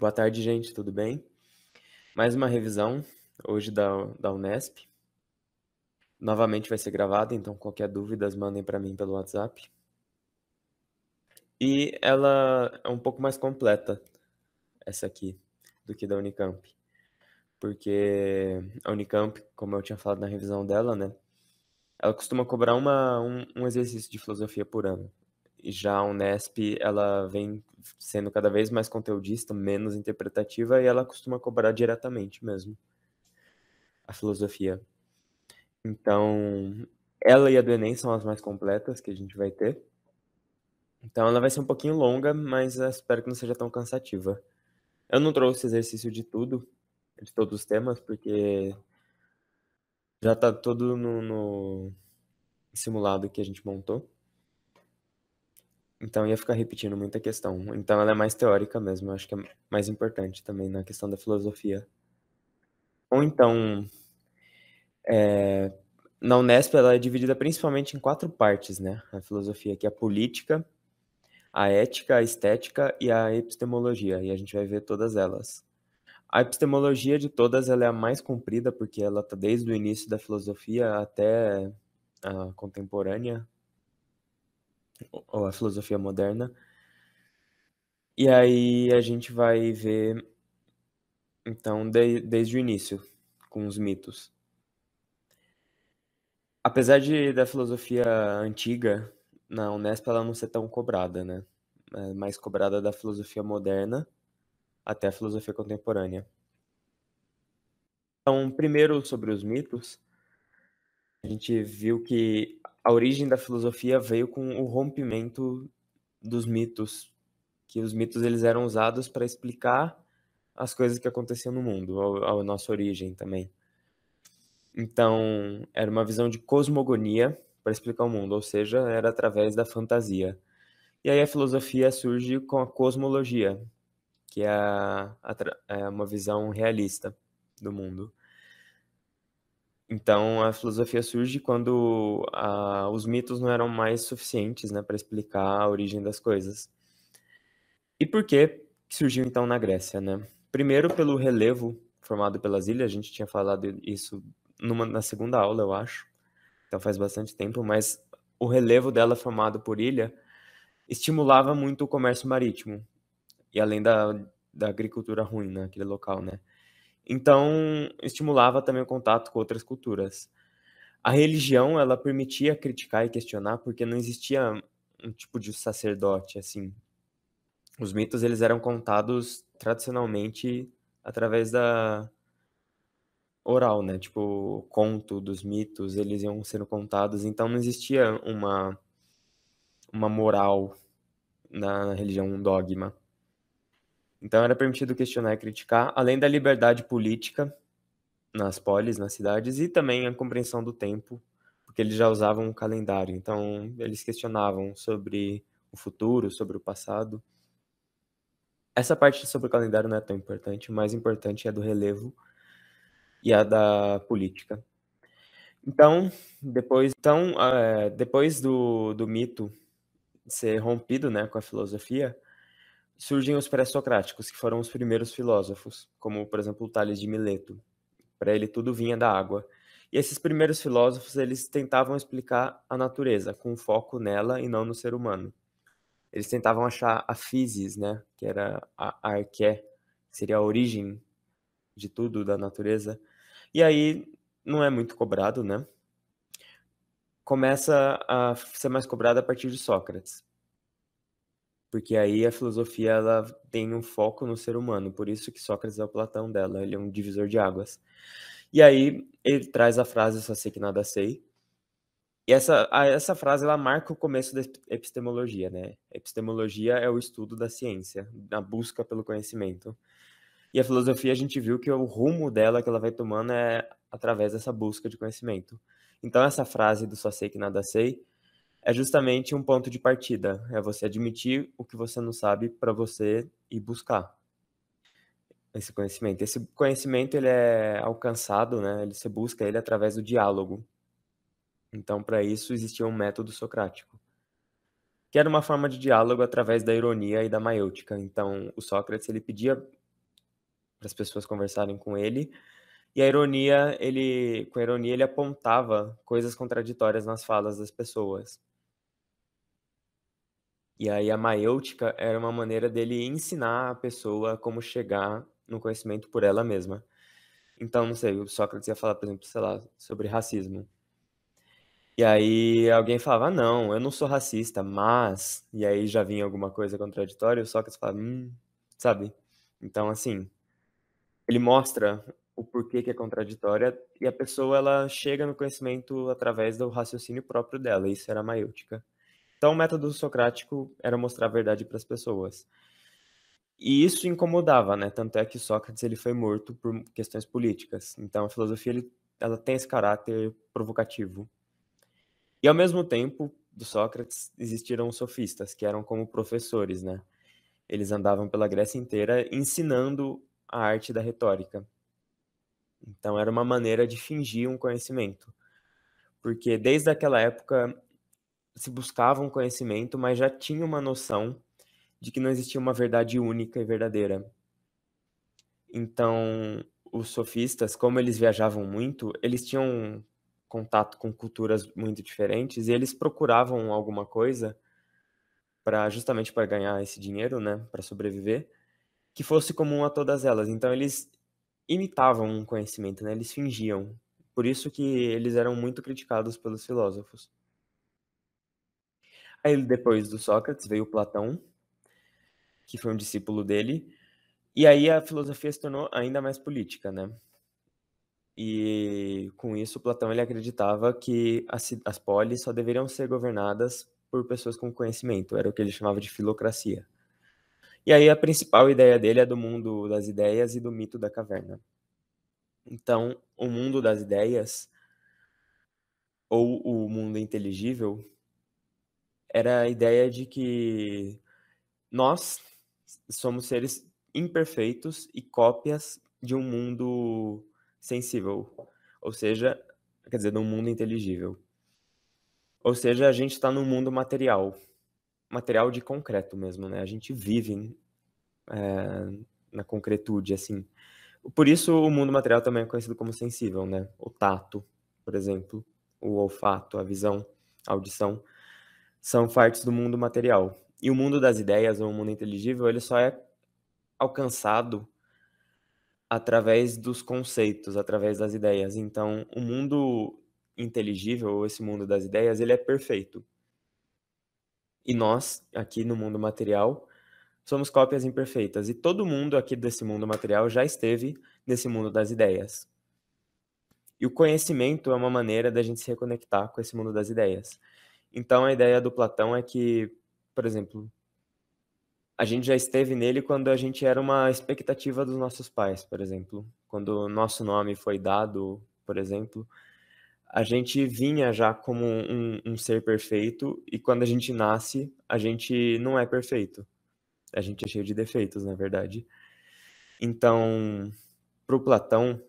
Boa tarde, gente, tudo bem? Mais uma revisão hoje da Unesp. Novamente vai ser gravada, então qualquer dúvidas mandem para mim pelo WhatsApp. E ela é um pouco mais completa, essa aqui, do que da Unicamp. Porque a Unicamp, como eu tinha falado na revisão dela, né? Ela costuma cobrar um exercício de filosofia por ano. E já a Unesp, ela vem sendo cada vez mais conteudista, menos interpretativa, e ela costuma cobrar diretamente mesmo a filosofia. Então, ela e a do Enem são as mais completas que a gente vai ter. Então, ela vai ser um pouquinho longa, mas eu espero que não seja tão cansativa. Eu não trouxe exercício de tudo, de todos os temas, porque já tá tudo no simulado que a gente montou. Então, ia ficar repetindo muita questão. Então, ela é mais teórica mesmo. Eu acho que é mais importante também na questão da filosofia. Ou então, na Unesp, ela é dividida principalmente em 4 partes, né? A filosofia, que é a política, a ética, a estética e a epistemologia, e a gente vai ver todas elas. A epistemologia de todas ela é a mais comprida, porque ela está desde o início da filosofia até a contemporânea, ou a filosofia moderna. E aí a gente vai ver, então, desde o início, com os mitos. Apesar da filosofia antiga, na Unesp ela não ser tão cobrada, né? É mais cobrada da filosofia moderna até a filosofia contemporânea. Então, primeiro sobre os mitos, a gente viu que a origem da filosofia veio com o rompimento dos mitos, que os mitos eles eram usados para explicar as coisas que aconteciam no mundo, a nossa origem também. Então, era uma visão de cosmogonia para explicar o mundo, ou seja, era através da fantasia. E aí a filosofia surge com a cosmologia, que é, é uma visão realista do mundo. Então, a filosofia surge quando os mitos não eram mais suficientes, né, para explicar a origem das coisas. E por que surgiu então na Grécia, né? Primeiro pelo relevo formado pelas ilhas, a gente tinha falado isso na segunda aula, eu acho. Então faz bastante tempo, mas o relevo dela formado por ilha estimulava muito o comércio marítimo, e além da agricultura ruim naquele local, né? Então, estimulava também o contato com outras culturas. A religião, ela permitia criticar e questionar, porque não existia um tipo de sacerdote, assim. Os mitos, eles eram contados tradicionalmente através da oral, né? Tipo, conto dos mitos, eles iam sendo contados, então não existia uma moral na religião, um dogma. Então era permitido questionar e criticar, além da liberdade política nas polis, nas cidades, e também a compreensão do tempo, porque eles já usavam um calendário, então eles questionavam sobre o futuro, sobre o passado. Essa parte sobre o calendário não é tão importante, o mais importante é a do relevo e a da política. Então, depois do mito ser rompido, né, com a filosofia, surgem os pré-socráticos, que foram os primeiros filósofos, como, por exemplo, o Tales de Mileto. Para ele tudo vinha da água. E esses primeiros filósofos, eles tentavam explicar a natureza, com foco nela e não no ser humano. Eles tentavam achar a physis, né, que era a arqué, que seria a origem de tudo da natureza. E aí não é muito cobrado, né? Começa a ser mais cobrado a partir de Sócrates. Porque aí a filosofia ela tem um foco no ser humano, por isso que Sócrates é o Platão dela, ele é um divisor de águas. E aí ele traz a frase "só sei que nada sei", e essa frase ela marca o começo da epistemologia, né. Epistemologia é o estudo da ciência, a busca pelo conhecimento. E a filosofia a gente viu que o rumo dela que ela vai tomando é através dessa busca de conhecimento. Então essa frase do "só sei que nada sei" é justamente um ponto de partida, é você admitir o que você não sabe para você ir buscar esse conhecimento. Esse conhecimento ele é alcançado, né, você busca ele através do diálogo. Então para isso existia um método socrático, que era uma forma de diálogo através da ironia e da maiêutica. Então o Sócrates ele pedia para as pessoas conversarem com ele, e com a ironia ele apontava coisas contraditórias nas falas das pessoas. E aí a maiêutica era uma maneira dele ensinar a pessoa como chegar no conhecimento por ela mesma. Então, não sei, o Sócrates ia falar, por exemplo, sei lá, sobre racismo. E aí alguém falava: "Ah, não, eu não sou racista, mas", e aí já vinha alguma coisa contraditória, o Sócrates falava: sabe. Então, assim, ele mostra o porquê que é contraditória e a pessoa ela chega no conhecimento através do raciocínio próprio dela, isso era a maiêutica. Então o método socrático era mostrar a verdade para as pessoas. E isso incomodava, né, tanto é que Sócrates ele foi morto por questões políticas. Então a filosofia ela tem esse caráter provocativo. E ao mesmo tempo do Sócrates existiram os sofistas, que eram como professores, né. Eles andavam pela Grécia inteira ensinando a arte da retórica. Então era uma maneira de fingir um conhecimento, porque desde aquela época se buscava um conhecimento, mas já tinha uma noção de que não existia uma verdade única e verdadeira. Então, os sofistas, como eles viajavam muito, eles tinham contato com culturas muito diferentes e eles procuravam alguma coisa para justamente para ganhar esse dinheiro, né, para sobreviver, que fosse comum a todas elas. Então eles imitavam um conhecimento, né, eles fingiam. Por isso que eles eram muito criticados pelos filósofos. Aí depois do Sócrates veio Platão, que foi um discípulo dele, e aí a filosofia se tornou ainda mais política, né. E com isso Platão ele acreditava que as polis só deveriam ser governadas por pessoas com conhecimento, era o que ele chamava de filocracia. E aí a principal ideia dele é do mundo das ideias e do mito da caverna. Então, o mundo das ideias, ou o mundo inteligível, era a ideia de que nós somos seres imperfeitos e cópias de um mundo sensível, ou seja, quer dizer, de um mundo inteligível. Ou seja, a gente está num mundo material, material de concreto mesmo, né, a gente vive, na concretude, assim. Por isso o mundo material também é conhecido como sensível, né, o tato, por exemplo, o olfato, a visão, a audição, são partes do mundo material. E o mundo das ideias, ou o mundo inteligível, ele só é alcançado através dos conceitos, através das ideias. Então, o mundo inteligível, ou esse mundo das ideias, ele é perfeito. E nós, aqui no mundo material, somos cópias imperfeitas. E todo mundo aqui desse mundo material já esteve nesse mundo das ideias. E o conhecimento é uma maneira da gente se reconectar com esse mundo das ideias. Então, a ideia do Platão é que, por exemplo, a gente já esteve nele quando a gente era uma expectativa dos nossos pais, por exemplo. Quando o nosso nome foi dado, por exemplo, a gente vinha já como um ser perfeito e quando a gente nasce, a gente não é perfeito. A gente é cheio de defeitos, na verdade. Então, para o Platão,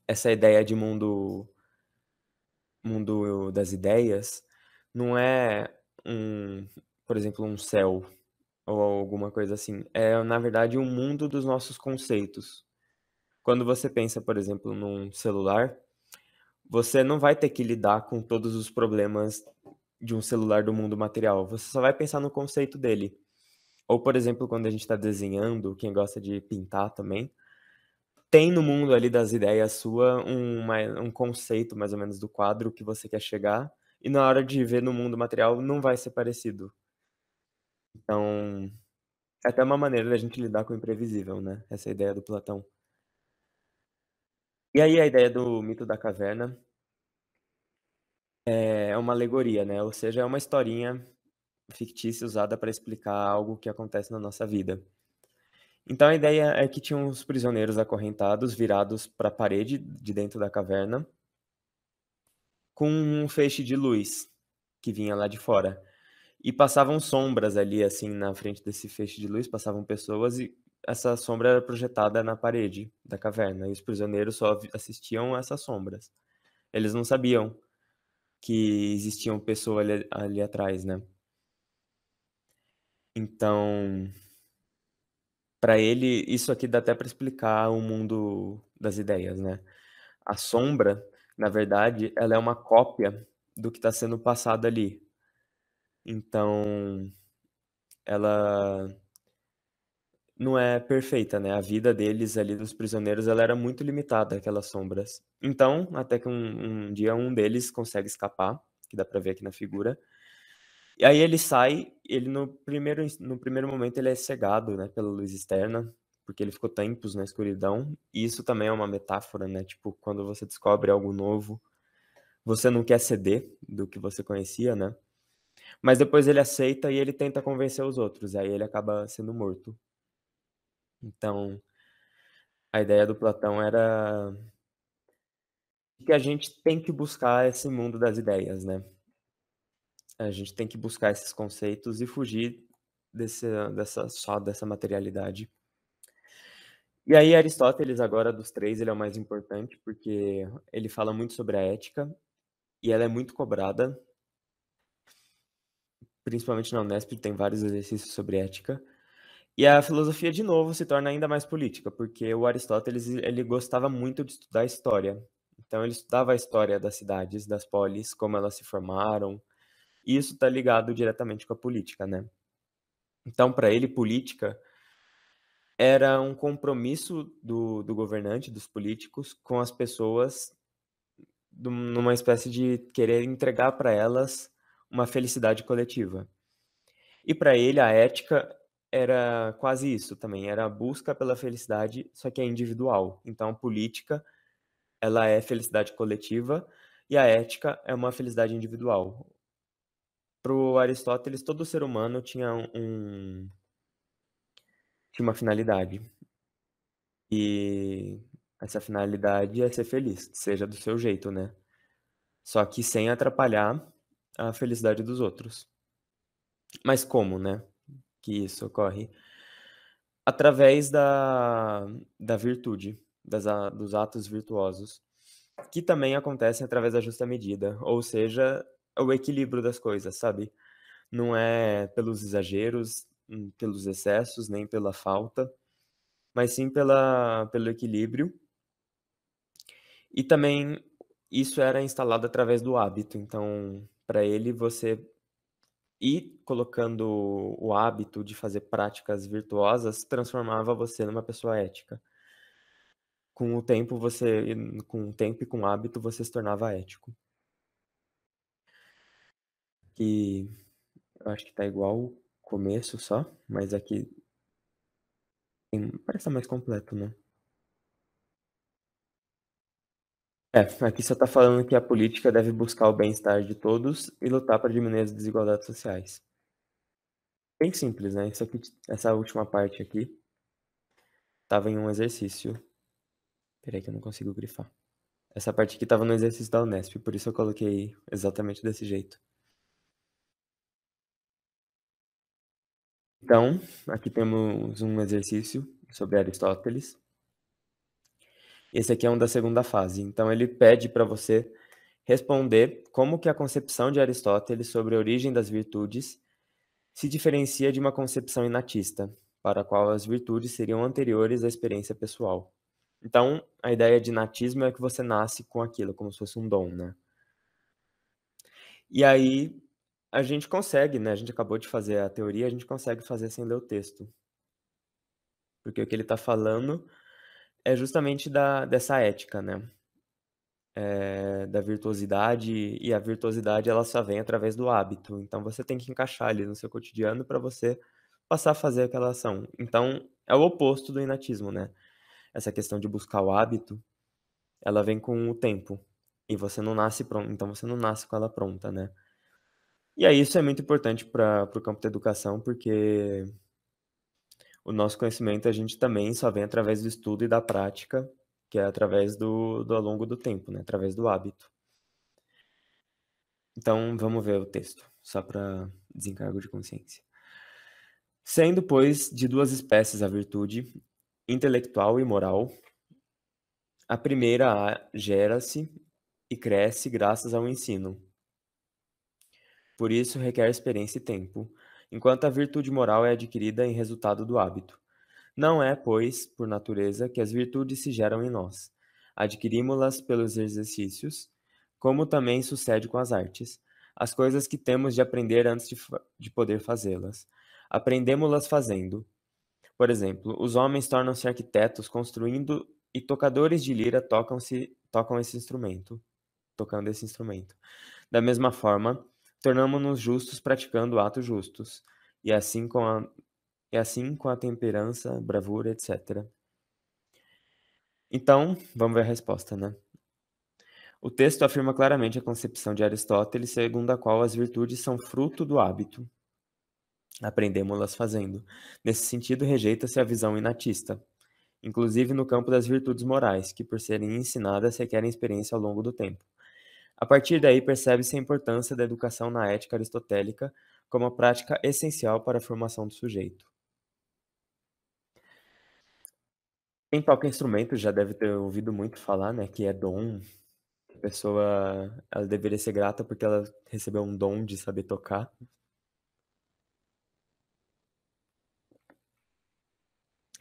essa ideia de mundo das ideias não é por exemplo, um céu ou alguma coisa assim. É, na verdade, um mundo dos nossos conceitos. Quando você pensa, por exemplo, num celular, você não vai ter que lidar com todos os problemas de um celular do mundo material. Você só vai pensar no conceito dele. Ou, por exemplo, quando a gente está desenhando, quem gosta de pintar também, tem no mundo ali das ideias sua um conceito mais ou menos do quadro que você quer chegar, e na hora de ver no mundo material não vai ser parecido. Então, é até uma maneira da gente lidar com o imprevisível, né, essa ideia do Platão. E aí a ideia do mito da caverna é uma alegoria, né, ou seja, é uma historinha fictícia usada para explicar algo que acontece na nossa vida. Então a ideia é que tinham uns prisioneiros acorrentados, virados para a parede de dentro da caverna, com um feixe de luz que vinha lá de fora. E passavam sombras ali, assim, na frente desse feixe de luz, passavam pessoas e essa sombra era projetada na parede da caverna, e os prisioneiros só assistiam a essas sombras. Eles não sabiam que existiam pessoas ali atrás, né. Então Para ele, isso aqui dá até para explicar o mundo das ideias, né. A sombra, na verdade, ela é uma cópia do que está sendo passado ali. Então, ela não é perfeita, né, a vida deles ali, dos prisioneiros, ela era muito limitada, aquelas sombras. Então, até que um dia um deles consegue escapar, que dá pra ver aqui na figura, e aí ele sai, ele no primeiro momento ele é cegado, né, pela luz externa, porque ele ficou tempos na escuridão, e isso também é uma metáfora, né, tipo, quando você descobre algo novo, você não quer ceder do que você conhecia, né, mas depois ele aceita e ele tenta convencer os outros, aí ele acaba sendo morto. Então, a ideia do Platão era que a gente tem que buscar esse mundo das ideias, né. A gente tem que buscar esses conceitos e fugir dessa materialidade. E aí Aristóteles agora dos 3 ele é o mais importante, porque ele fala muito sobre a ética, e ela é muito cobrada, principalmente na Unesp tem vários exercícios sobre ética. E a filosofia de novo se torna ainda mais política, porque o Aristóteles ele gostava muito de estudar história. Então ele estudava a história das cidades, das polis, como elas se formaram, e isso está ligado diretamente com a política, né. Então para ele política era um compromisso do governante, dos políticos, com as pessoas, numa espécie de querer entregar para elas uma felicidade coletiva. E para ele a ética era quase isso também, era a busca pela felicidade, só que é individual. Então a política, ela é felicidade coletiva e a ética é uma felicidade individual. Para o Aristóteles, todo ser humano tinha uma finalidade. E essa finalidade é ser feliz, seja do seu jeito, né. Só que sem atrapalhar a felicidade dos outros. Mas como, né, que isso ocorre? Através da virtude, dos atos virtuosos, que também acontecem através da justa medida, ou seja, o equilíbrio das coisas, sabe. Não é pelos exageros, pelos excessos, nem pela falta, mas sim pelo equilíbrio. E também isso era instalado através do hábito, então, para ele, você ir colocando o hábito de fazer práticas virtuosas transformava você numa pessoa ética. Com o tempo e com o hábito, você se tornava ético. E eu acho que tá igual o começo só, mas aqui parece estar mais completo, né. É, aqui só tá falando que a política deve buscar o bem-estar de todos e lutar para diminuir as desigualdades sociais. Bem simples, né, isso aqui essa última parte aqui estava em um exercício. Espera aí que eu não consigo grifar. Essa parte aqui estava no exercício da Unesp, por isso eu coloquei exatamente desse jeito. Então, aqui temos um exercício sobre Aristóteles. Esse aqui é um da segunda fase. Então ele pede para você responder como que a concepção de Aristóteles sobre a origem das virtudes se diferencia de uma concepção inatista, para a qual as virtudes seriam anteriores à experiência pessoal. Então, a ideia de natismo é que você nasce com aquilo, como se fosse um dom, né. E aí, a gente consegue, né, a gente acabou de fazer a teoria, a gente consegue fazer sem ler o texto. Porque o que ele está falando é justamente dessa ética, né, da virtuosidade, e a virtuosidade ela só vem através do hábito, então você tem que encaixar ali no seu cotidiano para você passar a fazer aquela ação. Então, é o oposto do inatismo, né, essa questão de buscar o hábito, ela vem com o tempo, e você não nasce pronto, então você não nasce com ela pronta, né. E aí isso é muito importante para o campo da educação, porque o nosso conhecimento a gente também só vem através do estudo e da prática, que é através do ao longo do tempo, né, através do hábito. Então vamos ver o texto, só para desencargo de consciência. Sendo, pois, de 2 espécies a virtude, intelectual e moral, a primeira gera-se e cresce graças ao ensino. Por isso requer experiência e tempo, enquanto a virtude moral é adquirida em resultado do hábito. Não é, pois, por natureza, que as virtudes se geram em nós. Adquirimos-las pelos exercícios, como também sucede com as artes. As coisas que temos de aprender antes de poder fazê-las. Aprendemo-las fazendo. Por exemplo, os homens tornam-se arquitetos construindo e tocadores de lira tocam esse instrumento, tocando esse instrumento. Da mesma forma, tornamo-nos justos praticando atos justos, e assim com a temperança, bravura, etc. Então, vamos ver a resposta, né? O texto afirma claramente a concepção de Aristóteles, segundo a qual as virtudes são fruto do hábito. Aprendemo-las fazendo. Nesse sentido, rejeita-se a visão inatista, inclusive no campo das virtudes morais, que, por serem ensinadas, requerem experiência ao longo do tempo. A partir daí, percebe-se a importância da educação na ética aristotélica como a prática essencial para a formação do sujeito. Quem toca instrumento já deve ter ouvido muito falar, né, que é dom. A pessoa, ela deveria ser grata porque ela recebeu um dom de saber tocar.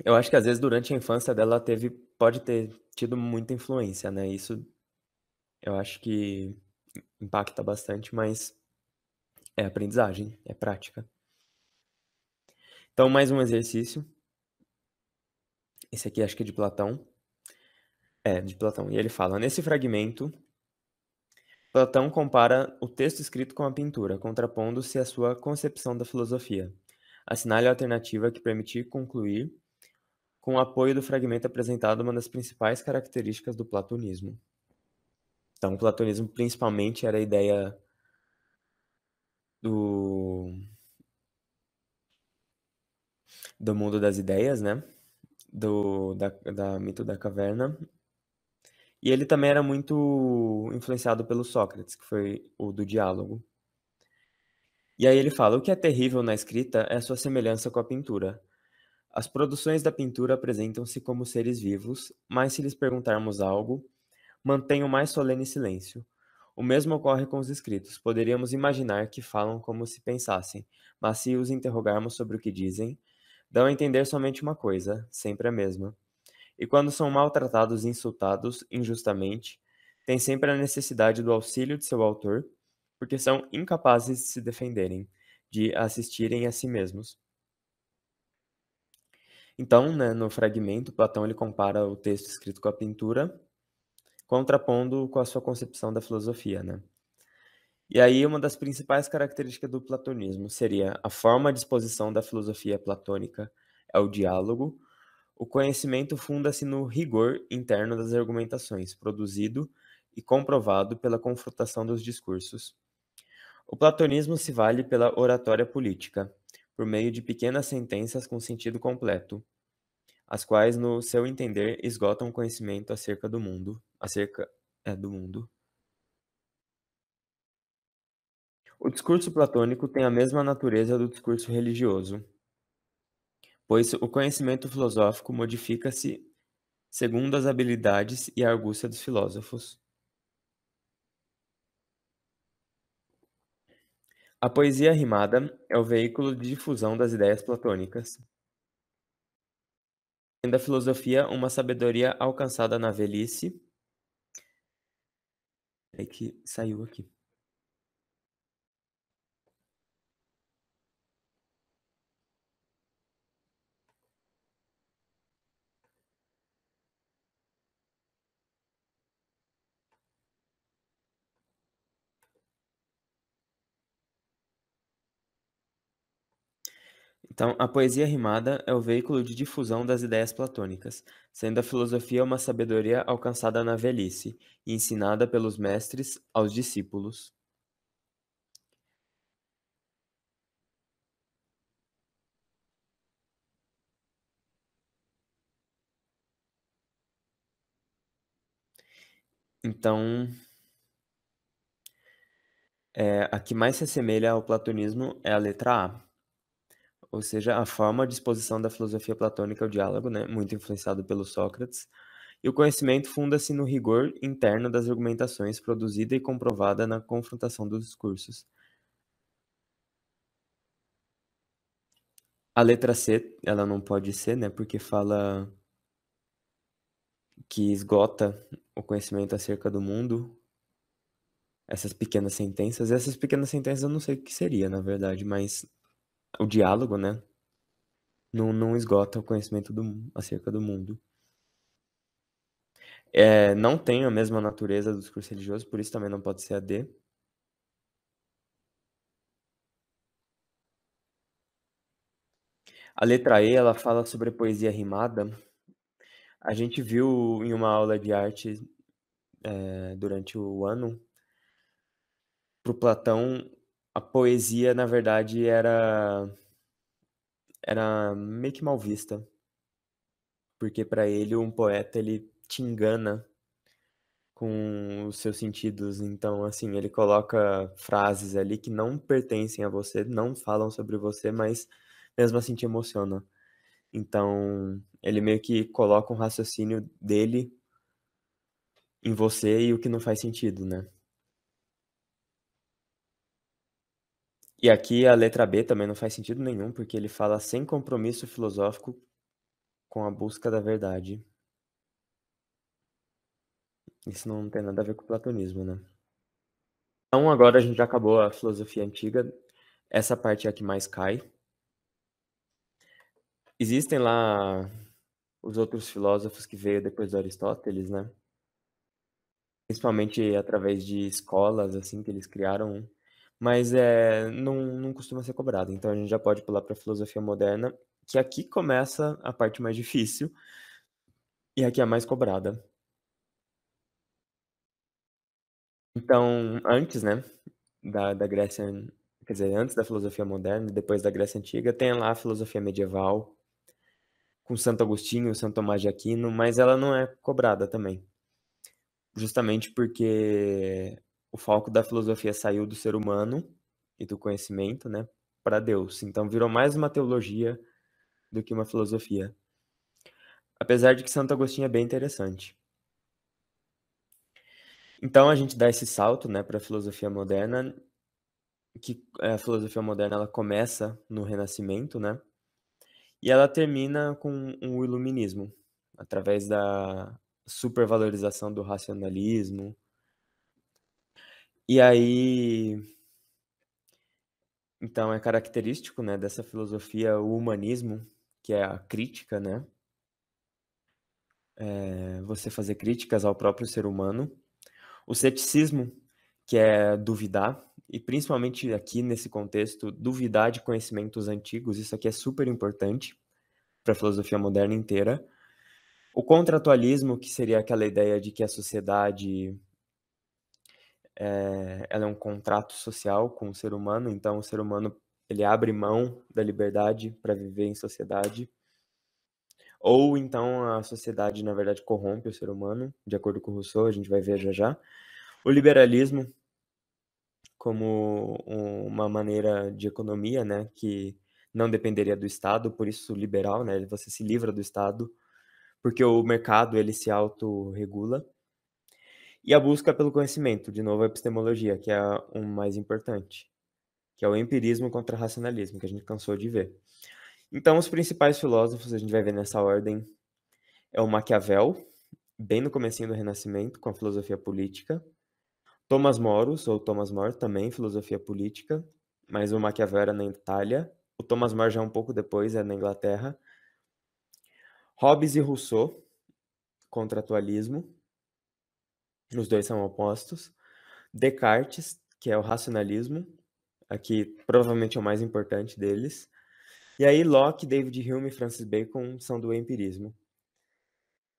Eu acho que às vezes durante a infância dela pode ter tido muita influência, né? Isso eu acho que impacta bastante, mas é aprendizagem, é prática. Então, mais um exercício. Esse aqui acho que é de Platão. É, de Platão. E ele fala: nesse fragmento, Platão compara o texto escrito com a pintura, contrapondo-se à sua concepção da filosofia. Assinale a alternativa que permitir concluir com o apoio do fragmento apresentado uma das principais características do platonismo. Então, o platonismo principalmente era a ideia do, do mundo das ideias, né? Da mito da caverna. E ele também era muito influenciado pelo Sócrates, que foi o do diálogo. E aí ele fala: o que é terrível na escrita é sua semelhança com a pintura. As produções da pintura apresentam-se como seres vivos, mas se lhes perguntarmos algo, mantêm o mais solene silêncio. O mesmo ocorre com os escritos. Poderíamos imaginar que falam como se pensassem, mas se os interrogarmos sobre o que dizem, dão a entender somente uma coisa, sempre a mesma. E quando são maltratados e insultados injustamente, têm sempre a necessidade do auxílio de seu autor, porque são incapazes de se defenderem, de assistirem a si mesmos. Então, né, no fragmento, Platão ele compara o texto escrito com a pintura, contrapondo com a sua concepção da filosofia, né? E aí, uma das principais características do platonismo seria a forma de exposição da filosofia platônica é o diálogo. O conhecimento funda-se no rigor interno das argumentações, produzido e comprovado pela confrontação dos discursos. O platonismo se vale pela oratória política, por meio de pequenas sentenças com sentido completo, as quais, no seu entender, esgotam o conhecimento do mundo. O discurso platônico tem a mesma natureza do discurso religioso, pois o conhecimento filosófico modifica-se segundo as habilidades e a argúcia dos filósofos. A poesia rimada é o veículo de difusão das ideias platônicas, sendo a filosofia uma sabedoria alcançada na velhice. É que saiu aqui. Então, a poesia rimada é o veículo de difusão das ideias platônicas, sendo a filosofia uma sabedoria alcançada na velhice e ensinada pelos mestres aos discípulos. Então, a que mais se assemelha ao platonismo é a letra A, ou seja, a forma de exposição da filosofia platônica ao diálogo, né, muito influenciado pelo Sócrates, e o conhecimento funda-se no rigor interno das argumentações produzida e comprovada na confrontação dos discursos. A letra C, ela não pode ser, né, porque fala que esgota o conhecimento acerca do mundo, essas pequenas sentenças. Essas pequenas sentenças eu não sei o que seria, na verdade, mas o diálogo, né, não esgota o conhecimento acerca do mundo. Não tem a mesma natureza do discurso religioso, por isso também não pode ser a D. A letra E, ela fala sobre poesia rimada. A gente viu em uma aula de arte, durante o ano, para o Platão, a poesia, na verdade, era meio que mal vista, porque para ele um poeta ele te engana com os seus sentidos. Então, assim, ele coloca frases ali que não pertencem a você, não falam sobre você, mas mesmo assim te emociona. Então, ele meio que coloca um raciocínio dele em você e o que não faz sentido, né. E aqui a letra B também não faz sentido nenhum, porque ele fala sem compromisso filosófico com a busca da verdade. Isso não tem nada a ver com o platonismo, né. Então agora a gente já acabou a filosofia antiga, essa parte é a que mais cai. Existem lá os outros filósofos que veio depois do Aristóteles, né, principalmente através de escolas, assim, que eles criaram, mas, não costuma ser cobrado. Então a gente já pode pular para a filosofia moderna, que aqui começa a parte mais difícil, e aqui é a mais cobrada. Então, antes, né, da Grécia, quer dizer, antes da filosofia moderna e depois da Grécia Antiga, tem lá a filosofia medieval, com Santo Agostinho, Santo Tomás de Aquino, mas ela não é cobrada também, justamente porque o foco da filosofia saiu do ser humano e do conhecimento, né, para Deus. Então virou mais uma teologia do que uma filosofia. Apesar de que Santo Agostinho é bem interessante. Então a gente dá esse salto, né, para a filosofia moderna, que a filosofia moderna ela começa no Renascimento, né, e ela termina com o Iluminismo, através da supervalorização do racionalismo. E aí, então é característico, né, dessa filosofia o humanismo, que é a crítica, né, você fazer críticas ao próprio ser humano. O ceticismo, que é duvidar, e principalmente aqui nesse contexto, duvidar de conhecimentos antigos, isso aqui é super importante para a filosofia moderna inteira. O contratualismo, que seria aquela ideia de que a sociedade, ela é um contrato social com o ser humano, então o ser humano ele abre mão da liberdade para viver em sociedade, ou então a sociedade, na verdade, corrompe o ser humano, de acordo com Rousseau, a gente vai ver já já. O liberalismo como uma maneira de economia, né, que não dependeria do Estado, por isso liberal, né, você se livra do Estado, porque o mercado ele se autorregula. E a busca pelo conhecimento, de novo a epistemologia, que é o mais importante, que é o empirismo contra o racionalismo, que a gente cansou de ver. Então os principais filósofos, a gente vai ver nessa ordem, é o Maquiavel, bem no comecinho do Renascimento, com a filosofia política. Thomas More, também filosofia política, mas o Maquiavel era na Itália. O Thomas More já um pouco depois, é na Inglaterra. Hobbes e Rousseau, contratualismo, os dois são opostos. Descartes, que é o racionalismo, aqui provavelmente é o mais importante deles. E aí Locke, David Hume e Francis Bacon são do empirismo.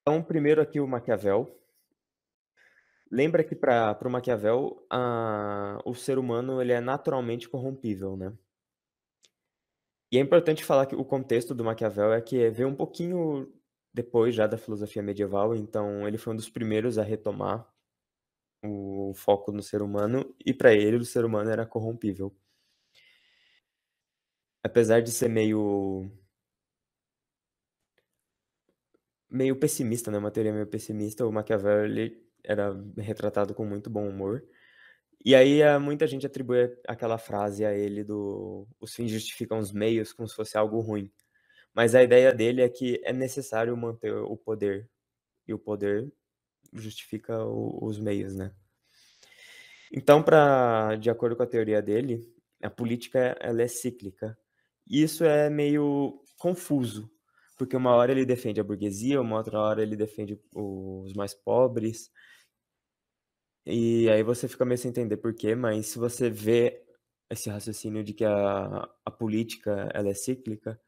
Então, primeiro aqui o Maquiavel. Lembra que para o Maquiavel, o ser humano ele é naturalmente corrompível, né? E é importante falar que o contexto do Maquiavel é que veio um pouquinho depois já da filosofia medieval, então ele foi um dos primeiros a retomar o foco no ser humano, e para ele o ser humano era corrompível. Apesar de ser meio pessimista, né, uma teoria meio pessimista, o Maquiavel ele era retratado com muito bom humor. E aí, muita gente atribui aquela frase a ele do "os fins justificam os meios", como se fosse algo ruim. Mas a ideia dele é que é necessário manter o poder, e o poder justifica os meios, né. Então, de acordo com a teoria dele, a política ela é cíclica. E isso é meio confuso, porque uma hora ele defende a burguesia, uma outra hora ele defende os mais pobres, e aí você fica meio sem entender por quê, mas se você vê esse raciocínio de que a política ela é cíclica,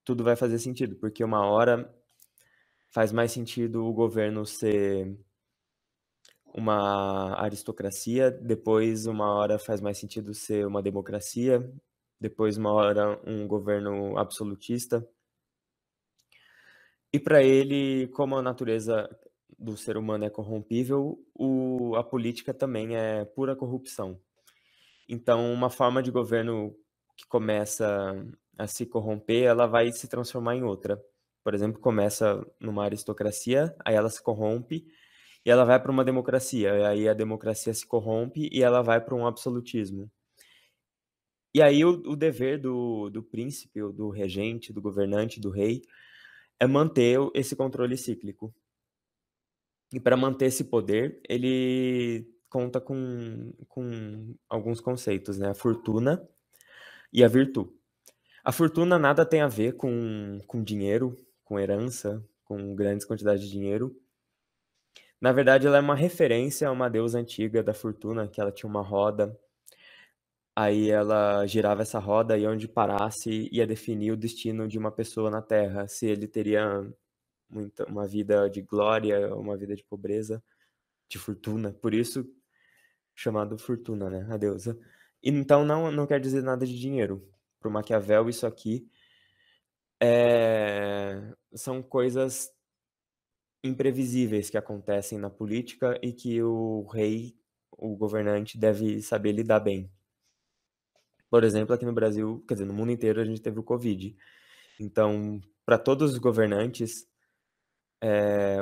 tudo vai fazer sentido, porque uma hora faz mais sentido o governo ser uma aristocracia, depois uma hora faz mais sentido ser uma democracia, depois uma hora um governo absolutista. E para ele, como a natureza do ser humano é corrompível, a política também é pura corrupção. Então, uma forma de governo que começa a se corromper, ela vai se transformar em outra. Por exemplo, começa numa aristocracia, aí ela se corrompe e ela vai para uma democracia, e aí a democracia se corrompe e ela vai para um absolutismo. E aí o dever do príncipe, ou do regente, do governante, do rei, é manter esse controle cíclico. E para manter esse poder, ele conta com alguns conceitos, né, a fortuna e a virtude. A fortuna nada tem a ver com dinheiro, com herança, com grandes quantidades de dinheiro. Na verdade, ela é uma referência a uma deusa antiga da fortuna, que ela tinha uma roda, aí ela girava essa roda e onde parasse ia definir o destino de uma pessoa na Terra, se ele teria uma vida de glória, uma vida de pobreza, de fortuna, por isso chamado Fortuna, né, a deusa. Então não quer dizer nada de dinheiro. Para o Maquiavel isso aqui, são coisas imprevisíveis que acontecem na política e que o rei, o governante, deve saber lidar bem. Por exemplo, aqui no Brasil, quer dizer, no mundo inteiro, a gente teve o Covid. Então, para todos os governantes,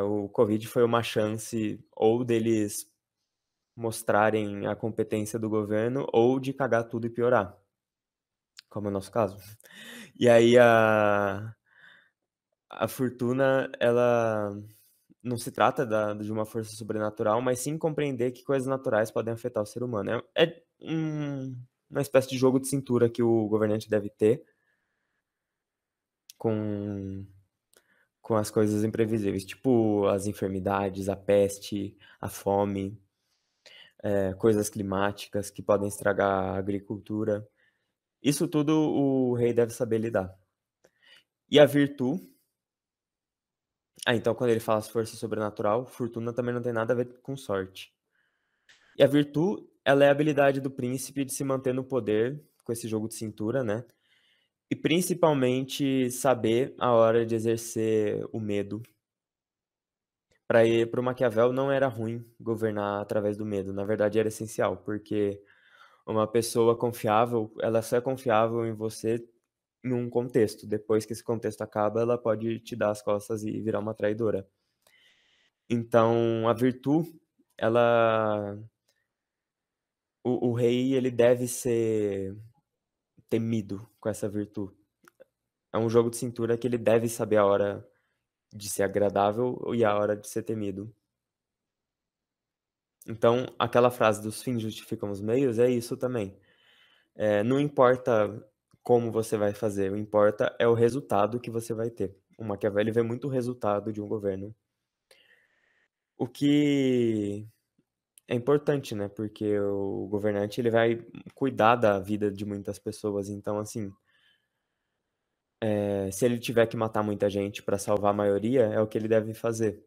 o Covid foi uma chance ou deles mostrarem a competência do governo ou de cagar tudo e piorar, como é o nosso caso. E aí a fortuna, ela não se trata de uma força sobrenatural, mas sim compreender que coisas naturais podem afetar o ser humano. Uma espécie de jogo de cintura que o governante deve ter com as coisas imprevisíveis, tipo as enfermidades, a peste, a fome, coisas climáticas que podem estragar a agricultura. Isso tudo o rei deve saber lidar. E a virtude, então quando ele fala força sobrenatural, fortuna também não tem nada a ver com sorte. E a virtude, ela é a habilidade do príncipe de se manter no poder com esse jogo de cintura, né? E principalmente saber a hora de exercer o medo. Para o Maquiavel não era ruim governar através do medo, na verdade era essencial, porque uma pessoa confiável, ela só é confiável em você em um contexto, depois que esse contexto acaba, ela pode te dar as costas e virar uma traidora. Então a virtude, ela o rei ele deve ser temido com essa virtude. É um jogo de cintura que ele deve saber a hora de ser agradável e a hora de ser temido. Então, aquela frase dos fins justificam os meios é isso também. Não importa como você vai fazer, o importa é o resultado que você vai ter. O Maquiavelli vê muito o resultado de um governo. O que é importante, né, porque o governante ele vai cuidar da vida de muitas pessoas, então assim, se ele tiver que matar muita gente para salvar a maioria, é o que ele deve fazer.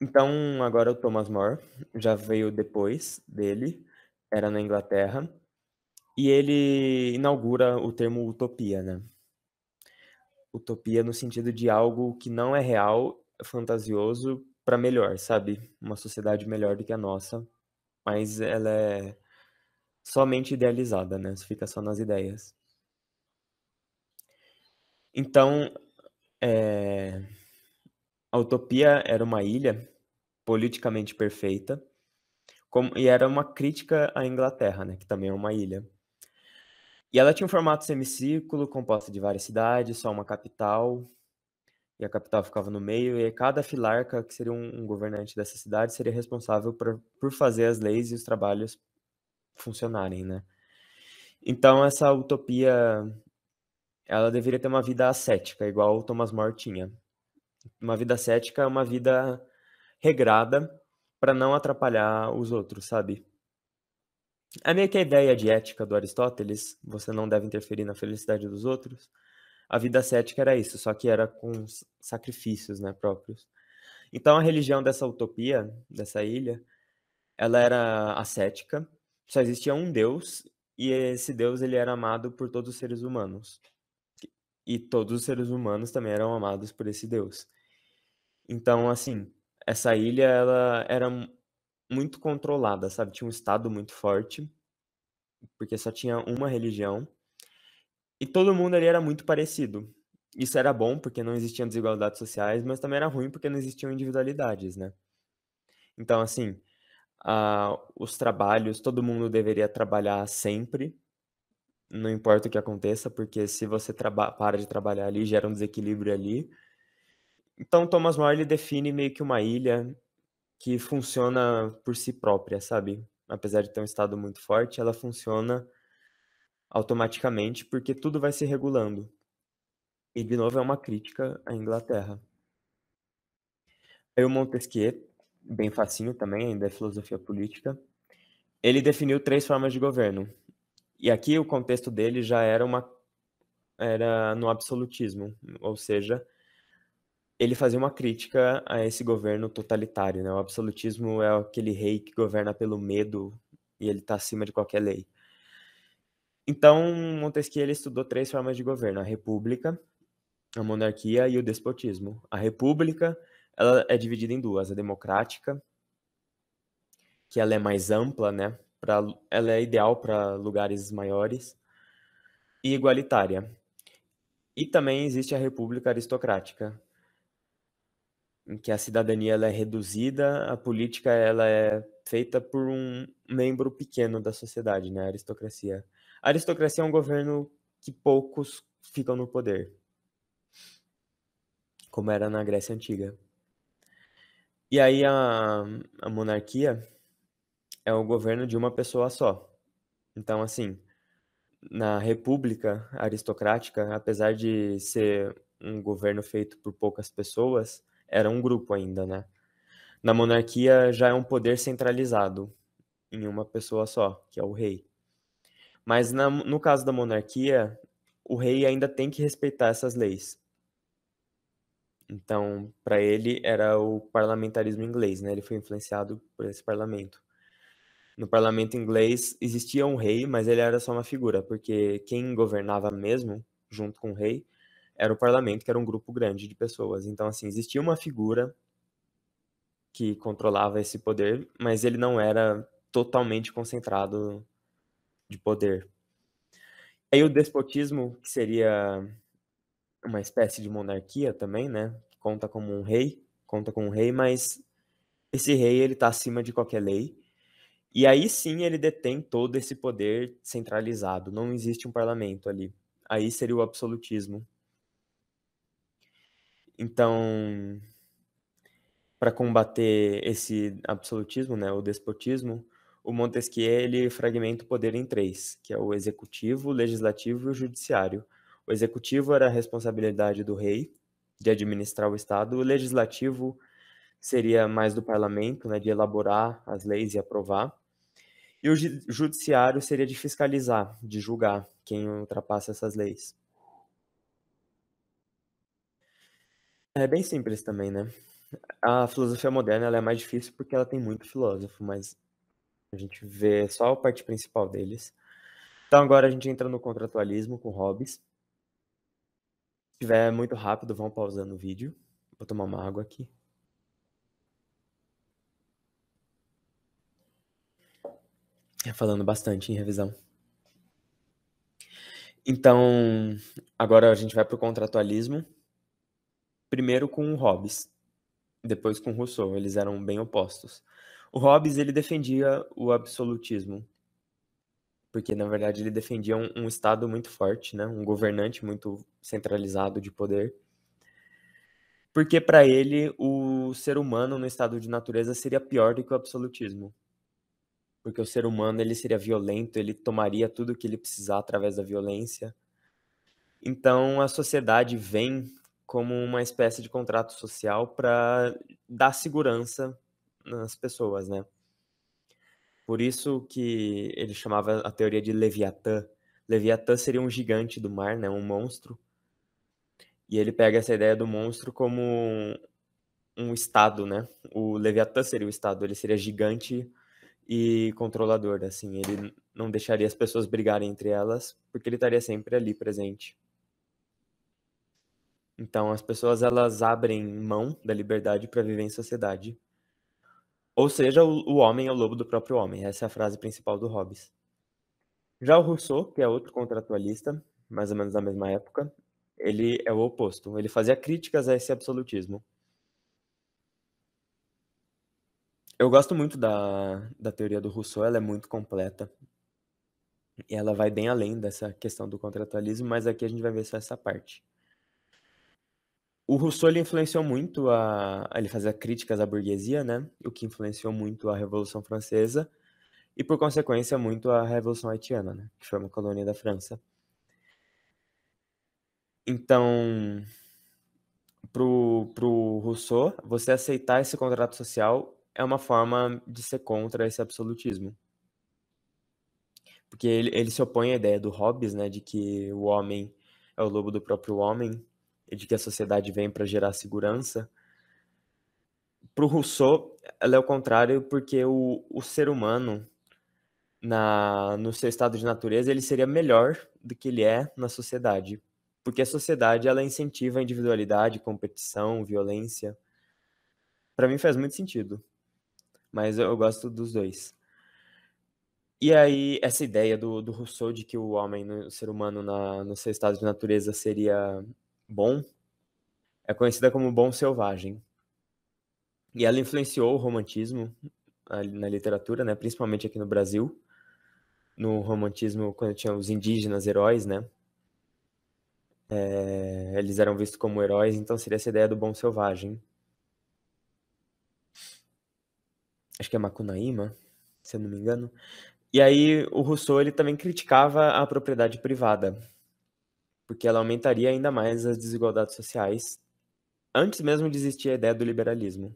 Então, agora o Thomas More, já veio depois dele, era na Inglaterra, e ele inaugura o termo utopia, né. Utopia no sentido de algo que não é real, é fantasioso para melhor, sabe. Uma sociedade melhor do que a nossa, mas ela é somente idealizada, né, fica só nas ideias. Então, a utopia era uma ilha politicamente perfeita, e era uma crítica à Inglaterra, né, que também é uma ilha. E ela tinha um formato semicírculo, composta de várias cidades, só uma capital, e a capital ficava no meio, e cada filarca, que seria um governante dessa cidade, seria responsável por fazer as leis e os trabalhos funcionarem, né. Então essa utopia, ela deveria ter uma vida ascética, igual o Thomas More tinha. Uma vida ascética é uma vida regrada, para não atrapalhar os outros, sabe. É meio que a ideia de ética do Aristóteles, você não deve interferir na felicidade dos outros. A vida ascética era isso, só que era com sacrifícios, né, próprios. Então a religião dessa utopia, dessa ilha, ela era ascética, só existia um Deus, e esse Deus ele era amado por todos os seres humanos. E todos os seres humanos também eram amados por esse Deus. Então, assim, essa ilha ela era muito controlada, sabe, tinha um estado muito forte, porque só tinha uma religião, e todo mundo ali era muito parecido. Isso era bom, porque não existiam desigualdades sociais, mas também era ruim, porque não existiam individualidades, né. Então, assim, os trabalhos, todo mundo deveria trabalhar sempre, não importa o que aconteça, porque se você para de trabalhar ali, gera um desequilíbrio ali. Então Thomas More ele define meio que uma ilha que funciona por si própria, sabe. Apesar de ter um estado muito forte, ela funciona automaticamente, porque tudo vai se regulando. E de novo é uma crítica à Inglaterra. Aí o Montesquieu, bem facinho também, ainda é filosofia política, ele definiu 3 formas de governo. E aqui o contexto dele já era no absolutismo, ou seja, ele fazia uma crítica a esse governo totalitário, né, o absolutismo é aquele rei que governa pelo medo e ele está acima de qualquer lei. Então Montesquieu ele estudou 3 formas de governo: a república, a monarquia e o despotismo. A república, ela é dividida em 2, a democrática, que ela é mais ampla, né, ela é ideal para lugares maiores, e igualitária. E também existe a república aristocrática, em que a cidadania ela é reduzida, a política ela é feita por um membro pequeno da sociedade, né, a aristocracia. A aristocracia é um governo que poucos ficam no poder, como era na Grécia Antiga. E aí a monarquia é o governo de uma pessoa só. Então, assim, na república aristocrática, apesar de ser um governo feito por poucas pessoas, era um grupo ainda, né. Na monarquia já é um poder centralizado em uma pessoa só, que é o rei. Mas no caso da monarquia, o rei ainda tem que respeitar essas leis. Então, para ele era o parlamentarismo inglês, né, ele foi influenciado por esse parlamento. No parlamento inglês existia um rei, mas ele era só uma figura, porque quem governava mesmo, junto com o rei, era o parlamento, que era um grupo grande de pessoas. Então, assim, existia uma figura que controlava esse poder, mas ele não era totalmente concentrado de poder. Aí o despotismo, que seria uma espécie de monarquia também, né, conta com um rei, mas esse rei ele tá acima de qualquer lei. E aí sim ele detém todo esse poder centralizado, não existe um parlamento ali. Aí seria o absolutismo. Então, para combater esse absolutismo, né, o despotismo, o Montesquieu ele fragmenta o poder em 3, que é o executivo, o legislativo e o judiciário. O executivo era a responsabilidade do rei de administrar o Estado, o legislativo seria mais do parlamento, né, de elaborar as leis e aprovar. E o judiciário seria de fiscalizar, de julgar quem ultrapassa essas leis. É bem simples também, né. A filosofia moderna ela é mais difícil porque ela tem muito filósofo, mas a gente vê só a parte principal deles. Então agora a gente entra no contratualismo com Hobbes. Se tiver muito rápido, vão pausando o vídeo. Vou tomar uma água aqui. Falando bastante em revisão. Então, agora a gente vai para o contratualismo. Primeiro com o Hobbes. depois com Rousseau, eles eram bem opostos. O Hobbes, ele defendia o absolutismo, porque na verdade ele defendia um Estado muito forte, né, um governante muito centralizado de poder, porque para ele o ser humano no estado de natureza seria pior do que o absolutismo. Porque o ser humano ele seria violento, ele tomaria tudo o que ele precisar através da violência. Então a sociedade vem como uma espécie de contrato social para dar segurança nas pessoas, né. Por isso que ele chamava a teoria de Leviatã. Leviatã seria um gigante do mar, né, um monstro, e ele pega essa ideia do monstro como um estado, né. O Leviatã seria o estado, ele seria gigante e controlador, assim, ele não deixaria as pessoas brigarem entre elas, porque ele estaria sempre ali presente. Então as pessoas elas abrem mão da liberdade para viver em sociedade. Ou seja, o homem é o lobo do próprio homem, essa é a frase principal do Hobbes. Já o Rousseau, que é outro contratualista, mais ou menos da mesma época, ele é o oposto, ele fazia críticas a esse absolutismo. Eu gosto muito da teoria do Rousseau, ela é muito completa, e ela vai bem além dessa questão do contratualismo, mas aqui a gente vai ver só essa parte. O Rousseau ele influenciou muito ele fazia críticas à burguesia, né, o que influenciou muito a Revolução Francesa e, por consequência, muito a Revolução Haitiana, né, que foi uma colônia da França. Então, pro Rousseau, você aceitar esse contrato social é uma forma de ser contra esse absolutismo. Porque ele se opõe à ideia do Hobbes, né, de que o homem é o lobo do próprio homem e de que a sociedade vem para gerar segurança. Para o Rousseau, ela é o contrário, porque o ser humano, no seu estado de natureza, ele seria melhor do que ele é na sociedade. Porque a sociedade, ela incentiva a individualidade, competição, violência. Para mim faz muito sentido, mas eu gosto dos dois. E aí, essa ideia do Rousseau de que o homem, o ser humano, no seu estado de natureza seria bom, é conhecida como bom selvagem. E ela influenciou o romantismo na literatura, né, principalmente aqui no Brasil. No romantismo, quando tinha os indígenas heróis, né, eles eram vistos como heróis, então seria essa ideia do bom selvagem. Acho que é Macunaíma, se eu não me engano. E aí o Rousseau ele também criticava a propriedade privada, porque ela aumentaria ainda mais as desigualdades sociais, antes mesmo de existir a ideia do liberalismo.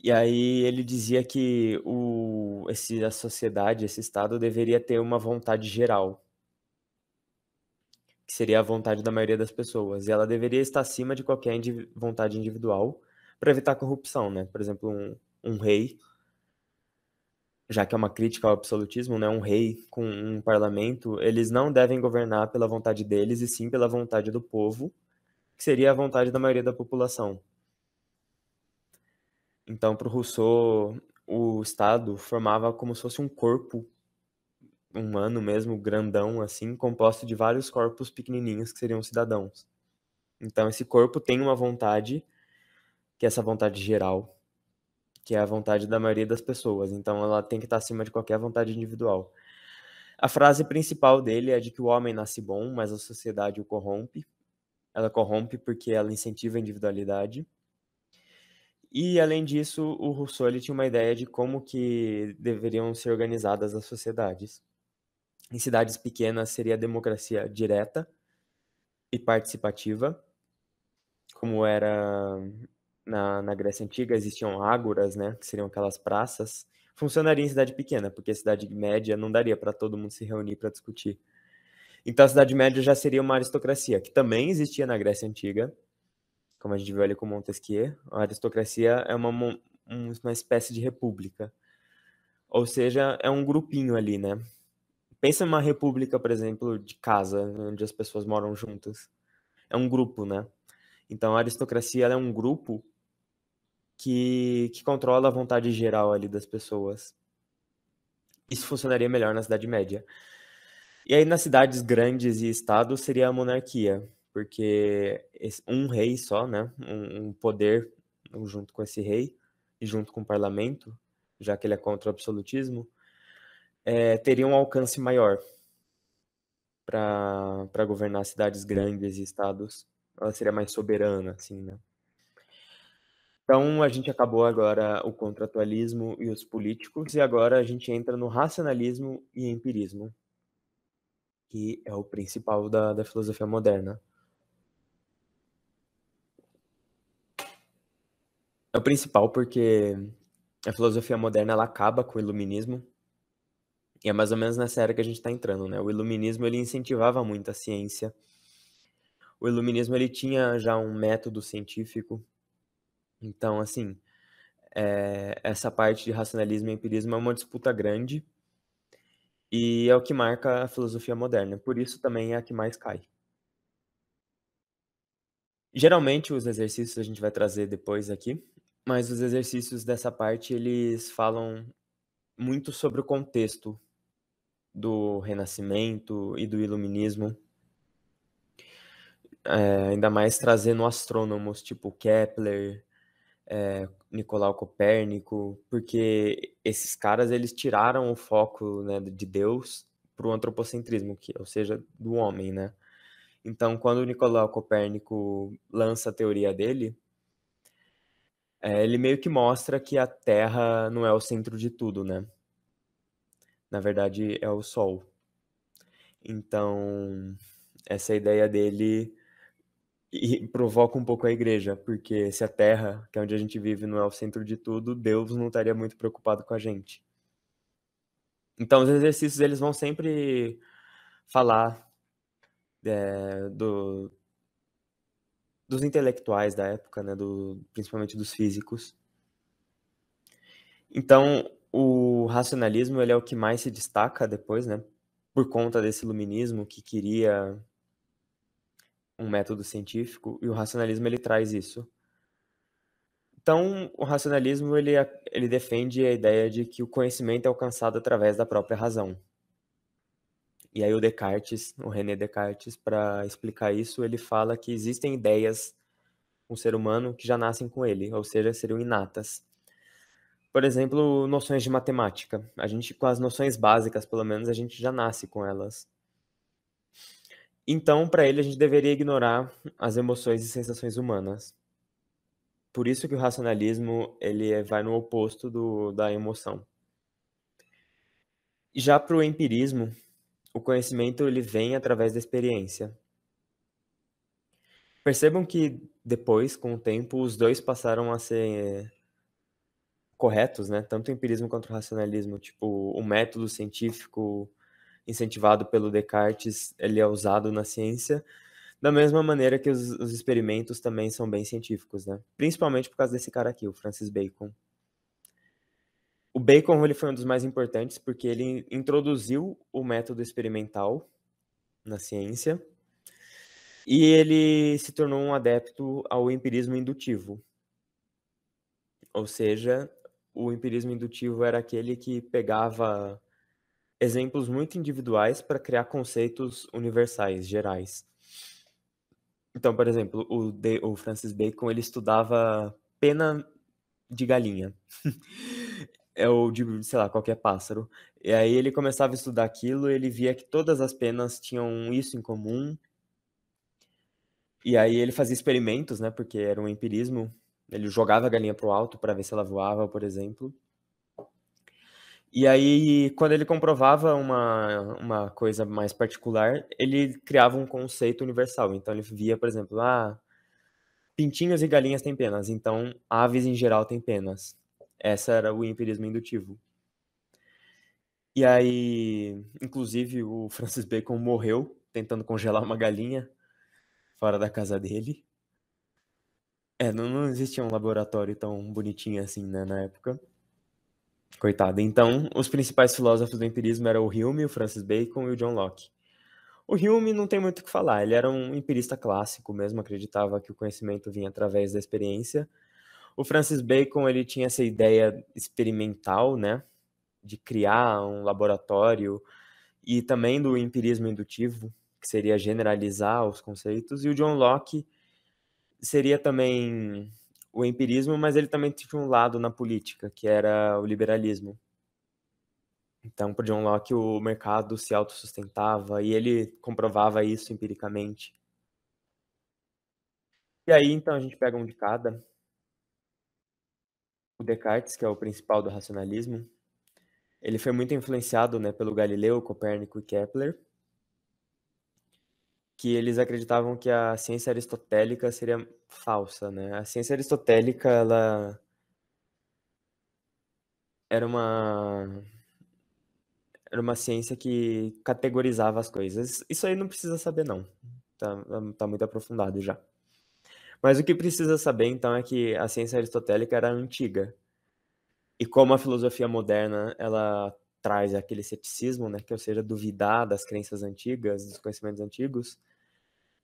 E aí ele dizia que a sociedade, esse Estado, deveria ter uma vontade geral, que seria a vontade da maioria das pessoas, e ela deveria estar acima de qualquer vontade individual para evitar corrupção, né? Por exemplo, um rei, já que é uma crítica ao absolutismo, né? Um rei com um parlamento, eles não devem governar pela vontade deles, e sim pela vontade do povo, que seria a vontade da maioria da população. Então, para o Rousseau, o Estado formava como se fosse um corpo humano mesmo, grandão, assim, composto de vários corpos pequenininhos que seriam cidadãos. Então, esse corpo tem uma vontade, que é essa vontade geral, que é a vontade da maioria das pessoas. Então, ela tem que estar acima de qualquer vontade individual. A frase principal dele é de que o homem nasce bom, mas a sociedade o corrompe. Ela corrompe porque ela incentiva a individualidade. E, além disso, o Rousseau ele tinha uma ideia de como que deveriam ser organizadas as sociedades. Em cidades pequenas seria a democracia direta e participativa, como era na Grécia Antiga, existiam ágoras, né, que seriam aquelas praças. Funcionaria em cidade pequena, porque cidade média não daria para todo mundo se reunir para discutir. Então a cidade média já seria uma aristocracia, que também existia na Grécia Antiga, como a gente viu ali com Montesquieu. A aristocracia é uma espécie de república. Ou seja, é um grupinho ali, né? Pensa numa república, por exemplo, de casa, onde as pessoas moram juntas. É um grupo, né? Então a aristocracia ela é um grupo que controla a vontade geral ali das pessoas. Isso funcionaria melhor na Cidade Média. E aí nas cidades grandes e estados seria a monarquia, porque um rei só, né, um poder junto com esse rei e junto com o parlamento, já que ele é contra o absolutismo, teria um alcance maior para governar cidades grandes e estados. Ela seria mais soberana, assim, né. Então a gente acabou agora o contratualismo e os políticos, e agora a gente entra no racionalismo e empirismo, que é o principal da filosofia moderna. É o principal porque a filosofia moderna ela acaba com o iluminismo, e é mais ou menos nessa era que a gente está entrando, né. O iluminismo ele incentivava muito a ciência, o iluminismo ele tinha já um método científico, então assim, essa parte de racionalismo e empirismo é uma disputa grande, e é o que marca a filosofia moderna, por isso também é a que mais cai. Geralmente os exercícios a gente vai trazer depois aqui, mas os exercícios dessa parte eles falam muito sobre o contexto do Renascimento e do Iluminismo, ainda mais trazendo astrônomos tipo Kepler, Nicolau Copérnico, porque esses caras eles tiraram o foco, né, de Deus para o antropocentrismo, ou seja, do homem, né. Então quando o Nicolau Copérnico lança a teoria dele, ele meio que mostra que a Terra não é o centro de tudo, né. Na verdade é o Sol. Então, essa ideia dele provoca um pouco a igreja, porque se a Terra, que é onde a gente vive, não é o centro de tudo, Deus não estaria muito preocupado com a gente. Então os exercícios eles vão sempre falar, do dos intelectuais da época, né, principalmente dos físicos. Então, o racionalismo ele é o que mais se destaca depois, né, por conta desse iluminismo que queria um método científico, e o racionalismo ele traz isso. Então, o racionalismo ele defende a ideia de que o conhecimento é alcançado através da própria razão. E aí o René Descartes, para explicar isso, ele fala que existem ideias no ser humano que já nascem com ele, ou seja, seriam inatas. Por exemplo, noções de matemática. A gente, com as noções básicas, pelo menos, a gente já nasce com elas. Então, para ele, a gente deveria ignorar as emoções e sensações humanas. Por isso que o racionalismo ele vai no oposto da emoção. Já para o empirismo, o conhecimento ele vem através da experiência. Percebam que depois, com o tempo, os dois passaram a ser corretos, né, tanto o empirismo quanto o racionalismo, tipo, o método científico incentivado pelo Descartes, ele é usado na ciência, da mesma maneira que os experimentos também são bem científicos, né, principalmente por causa desse cara aqui, o Francis Bacon. O Bacon ele foi um dos mais importantes, porque ele introduziu o método experimental na ciência, e ele se tornou um adepto ao empirismo indutivo. Ou seja, o empirismo indutivo era aquele que pegava exemplos muito individuais para criar conceitos universais, gerais. Então, por exemplo, o Francis Bacon ele estudava pena de galinha. Ou de, sei lá, qualquer pássaro. E aí ele começava a estudar aquilo, ele via que todas as penas tinham isso em comum, e aí ele fazia experimentos, né, porque era um empirismo, ele jogava a galinha para o alto para ver se ela voava, por exemplo. E aí, quando ele comprovava uma coisa mais particular, ele criava um conceito universal. Então ele via, por exemplo, pintinhos e galinhas têm penas, então aves em geral têm penas. Essa era o empirismo indutivo. E aí, inclusive, o Francis Bacon morreu tentando congelar uma galinha fora da casa dele. Não existia um laboratório tão bonitinho assim, né, na época. Coitado. Então, os principais filósofos do empirismo eram o Hume, o Francis Bacon e o John Locke. O Hume não tem muito o que falar, ele era um empirista clássico mesmo, acreditava que o conhecimento vinha através da experiência. O Francis Bacon, ele tinha essa ideia experimental, né, de criar um laboratório, e também do empirismo indutivo, que que seria generalizar os conceitos, e o John Locke seria também o empirismo, mas ele também tinha um lado na política, que era o liberalismo. Então, para o John Locke, o mercado se autossustentava e ele comprovava isso empiricamente. E aí, então, a gente pega um de cada. O Descartes, que é o principal do racionalismo, ele foi muito influenciado, né, pelo Galileu, Copérnico e Kepler, que eles acreditavam que a ciência aristotélica seria falsa, né? A ciência aristotélica, ela era uma ciência que categorizava as coisas. Isso aí não precisa saber, não. Tá muito aprofundado já. Mas o que precisa saber, então, é que a ciência aristotélica era antiga. E como a filosofia moderna, ela traz aquele ceticismo, né, que ou seja, duvidar das crenças antigas, dos conhecimentos antigos,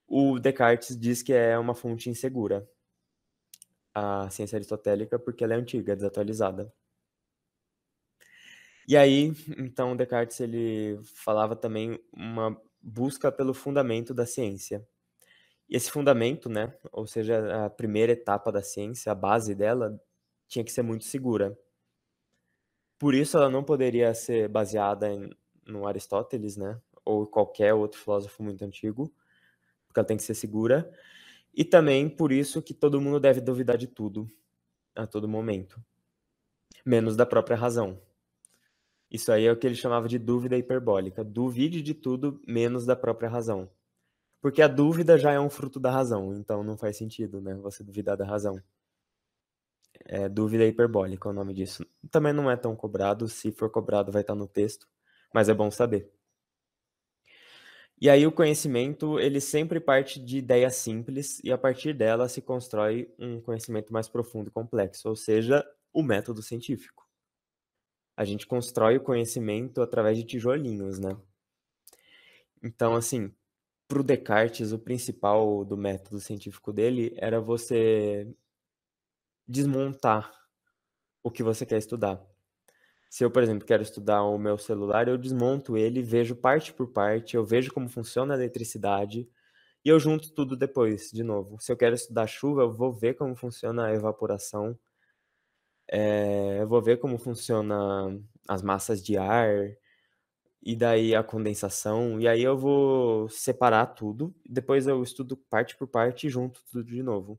o Descartes diz que é uma fonte insegura, a ciência aristotélica, porque ela é antiga, desatualizada. E aí, então, Descartes ele falava também uma busca pelo fundamento da ciência. E esse fundamento, né, ou seja, a primeira etapa da ciência, a base dela, tinha que ser muito segura. Por isso ela não poderia ser baseada no Aristóteles, né, ou qualquer outro filósofo muito antigo, porque ela tem que ser segura. E também por isso que todo mundo deve duvidar de tudo, a todo momento, menos da própria razão. Isso aí é o que ele chamava de dúvida hiperbólica. Duvide de tudo, menos da própria razão. Porque a dúvida já é um fruto da razão, então não faz sentido, né, você duvidar da razão. É dúvida hiperbólica é o nome disso. Também não é tão cobrado, se for cobrado vai estar no texto, mas é bom saber. E aí o conhecimento, ele sempre parte de ideias simples e a partir dela se constrói um conhecimento mais profundo e complexo, ou seja, o método científico. A gente constrói o conhecimento através de tijolinhos, né? Então, assim, para o Descartes, o principal do método científico dele era você desmontar o que você quer estudar. Se eu, por exemplo, quero estudar o meu celular, eu desmonto ele, vejo parte por parte, eu vejo como funciona a eletricidade e eu junto tudo depois, de novo. Se eu quero estudar chuva, eu vou ver como funciona a evaporação, eu vou ver como funciona as massas de ar e daí a condensação, e aí eu vou separar tudo, depois eu estudo parte por parte e junto tudo de novo.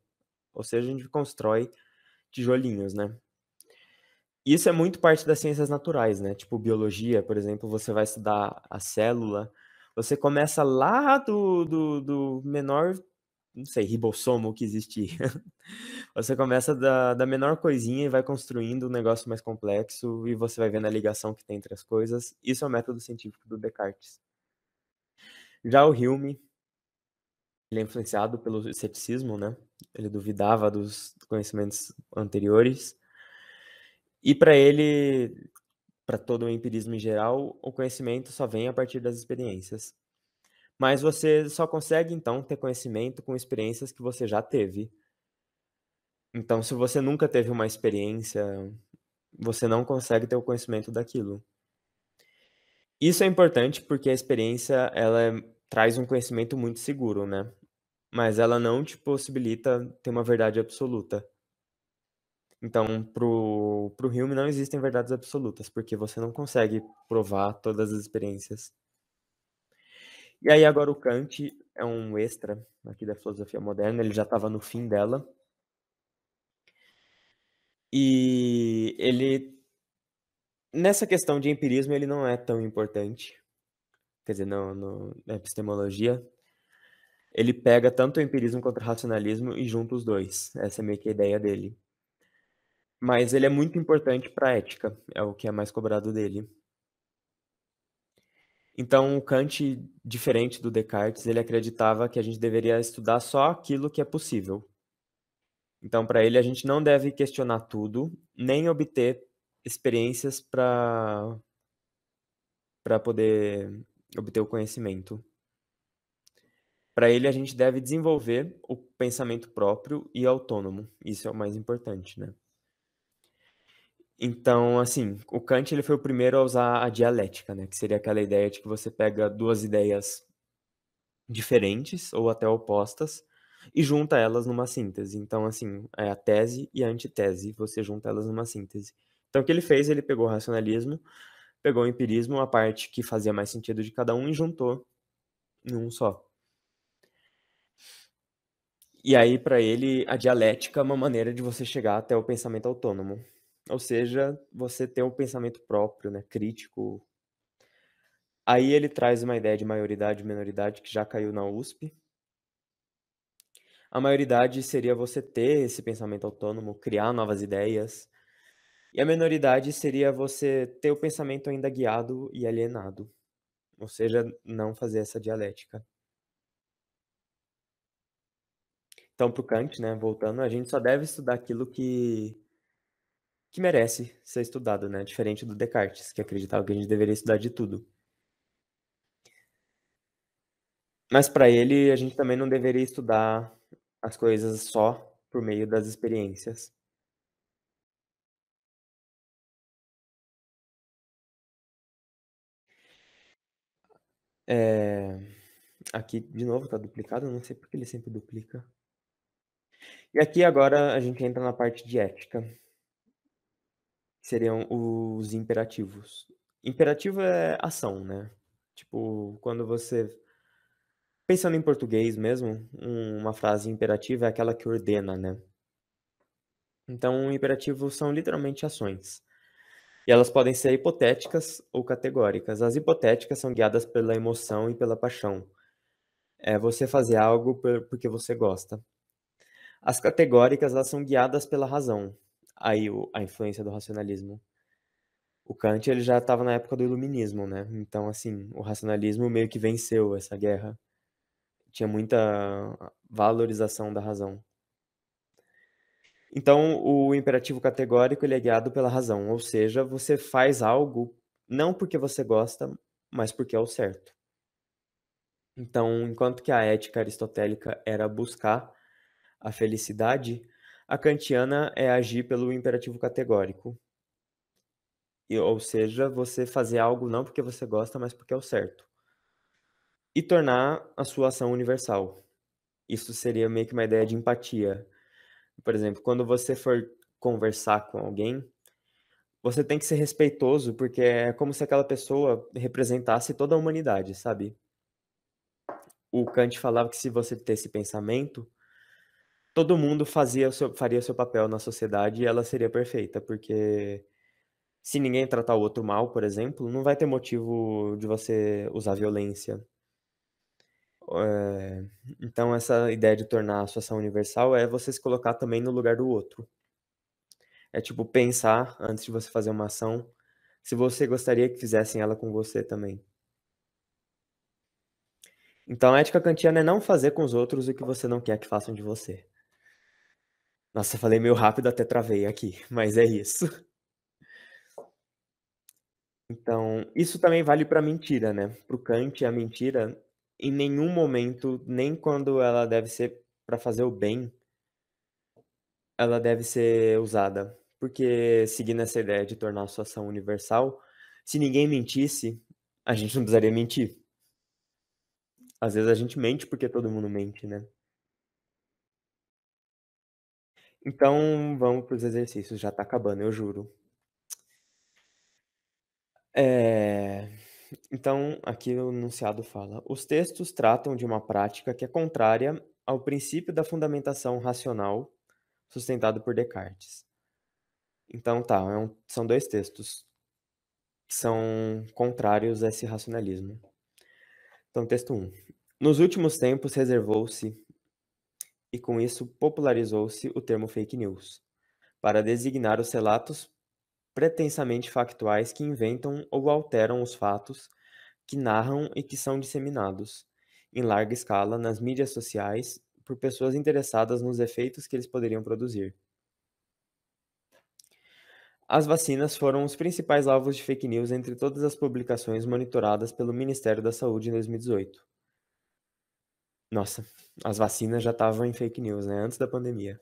Ou seja, a gente constrói tijolinhos, né? Isso é muito parte das ciências naturais, né? Tipo biologia, por exemplo, você vai estudar a célula, você começa lá do menor, não sei, ribossomo que existia. Você começa da menor coisinha e vai construindo um negócio mais complexo e você vai vendo a ligação que tem entre as coisas. Isso é o método científico do Descartes. Já o Hume, ele é influenciado pelo ceticismo, né? Ele duvidava dos conhecimentos anteriores. E para ele, para todo o empirismo em geral, o conhecimento só vem a partir das experiências. Mas você só consegue, então, ter conhecimento com experiências que você já teve. Então, se você nunca teve uma experiência, você não consegue ter o conhecimento daquilo. Isso é importante porque a experiência, ela traz um conhecimento muito seguro, né? Mas ela não te possibilita ter uma verdade absoluta. Então, pro Hume não existem verdades absolutas, porque você não consegue provar todas as experiências. E aí agora o Kant é um extra aqui da filosofia moderna, ele já estava no fim dela. E ele, nessa questão de empirismo, ele não é tão importante. Quer dizer, na epistemologia, ele pega tanto o empirismo quanto o racionalismo e junta os dois. Essa é meio que a ideia dele. Mas ele é muito importante para a ética, é o que é mais cobrado dele. Então, o Kant, diferente do Descartes, ele acreditava que a gente deveria estudar só aquilo que é possível. Então, para ele, a gente não deve questionar tudo, nem obter experiências para poder obter o conhecimento. Para ele, a gente deve desenvolver o pensamento próprio e autônomo. Isso é o mais importante, né? Então, assim, o Kant ele foi o primeiro a usar a dialética, né? Que seria aquela ideia de que você pega duas ideias diferentes ou até opostas e junta elas numa síntese. Então, assim, é a tese e a antitese, você junta elas numa síntese. Então, o que ele fez, ele pegou o racionalismo, pegou o empirismo, a parte que fazia mais sentido de cada um e juntou em um só. E aí, para ele, a dialética é uma maneira de você chegar até o pensamento autônomo. Ou seja, você ter um pensamento próprio, né, crítico. Aí ele traz uma ideia de maioridade e minoridade que já caiu na USP. A maioridade seria você ter esse pensamento autônomo, criar novas ideias. E a minoridade seria você ter o pensamento ainda guiado e alienado. Ou seja, não fazer essa dialética. Então, para o Kant, né, voltando, a gente só deve estudar aquilo que merece ser estudado, né? Diferente do Descartes, que acreditava que a gente deveria estudar de tudo. Mas para ele, a gente também não deveria estudar as coisas só por meio das experiências. É... Aqui, de novo, está duplicado, eu não sei porque ele sempre duplica. E aqui agora a gente entra na parte de ética, que seriam os imperativos. Imperativo é ação, né? Tipo, quando você... Pensando em português mesmo, uma frase imperativa é aquela que ordena, né? Então, imperativos são literalmente ações. E elas podem ser hipotéticas ou categóricas. As hipotéticas são guiadas pela emoção e pela paixão. É você fazer algo porque você gosta. As categóricas, elas são guiadas pela razão. Aí a influência do racionalismo. O Kant, ele já estava na época do iluminismo, né? Então, assim, o racionalismo meio que venceu essa guerra. Tinha muita valorização da razão. Então, o imperativo categórico, ele é guiado pela razão. Ou seja, você faz algo não porque você gosta, mas porque é o certo. Então, enquanto que a ética aristotélica era buscar a felicidade, a kantiana é agir pelo imperativo categórico. Ou seja, você fazer algo não porque você gosta, mas porque é o certo. E tornar a sua ação universal. Isso seria meio que uma ideia de empatia. Por exemplo, quando você for conversar com alguém, você tem que ser respeitoso, porque é como se aquela pessoa representasse toda a humanidade, sabe? O Kant falava que se você ter esse pensamento, todo mundo faria o seu papel na sociedade e ela seria perfeita, porque se ninguém tratar o outro mal, por exemplo, não vai ter motivo de você usar violência. Eh, então essa ideia de tornar a sua ação universal é você se colocar também no lugar do outro. É tipo pensar antes de você fazer uma ação, se você gostaria que fizessem ela com você também. Então a ética kantiana é não fazer com os outros o que você não quer que façam de você. Nossa, falei meio rápido, até travei aqui, mas é isso. Então, isso também vale para mentira, né? Para o Kant, a mentira, em nenhum momento, nem quando ela deve ser para fazer o bem, ela deve ser usada. Porque, seguindo essa ideia de tornar a sua ação universal, se ninguém mentisse, a gente não precisaria mentir. Às vezes a gente mente porque todo mundo mente, né? Então, vamos para os exercícios, já tá acabando, eu juro. É... Então, aqui o enunciado fala: os textos tratam de uma prática que é contrária ao princípio da fundamentação racional sustentado por Descartes. Então, tá, são dois textos que são contrários a esse racionalismo. Então, texto 1. Nos últimos tempos reservou-se, e com isso popularizou-se, o termo fake news, para designar os relatos pretensamente factuais que inventam ou alteram os fatos que narram e que são disseminados, em larga escala, nas mídias sociais, por pessoas interessadas nos efeitos que eles poderiam produzir. As vacinas foram os principais alvos de fake news entre todas as publicações monitoradas pelo Ministério da Saúde em 2018. Nossa, as vacinas já estavam em fake news, né? Antes da pandemia.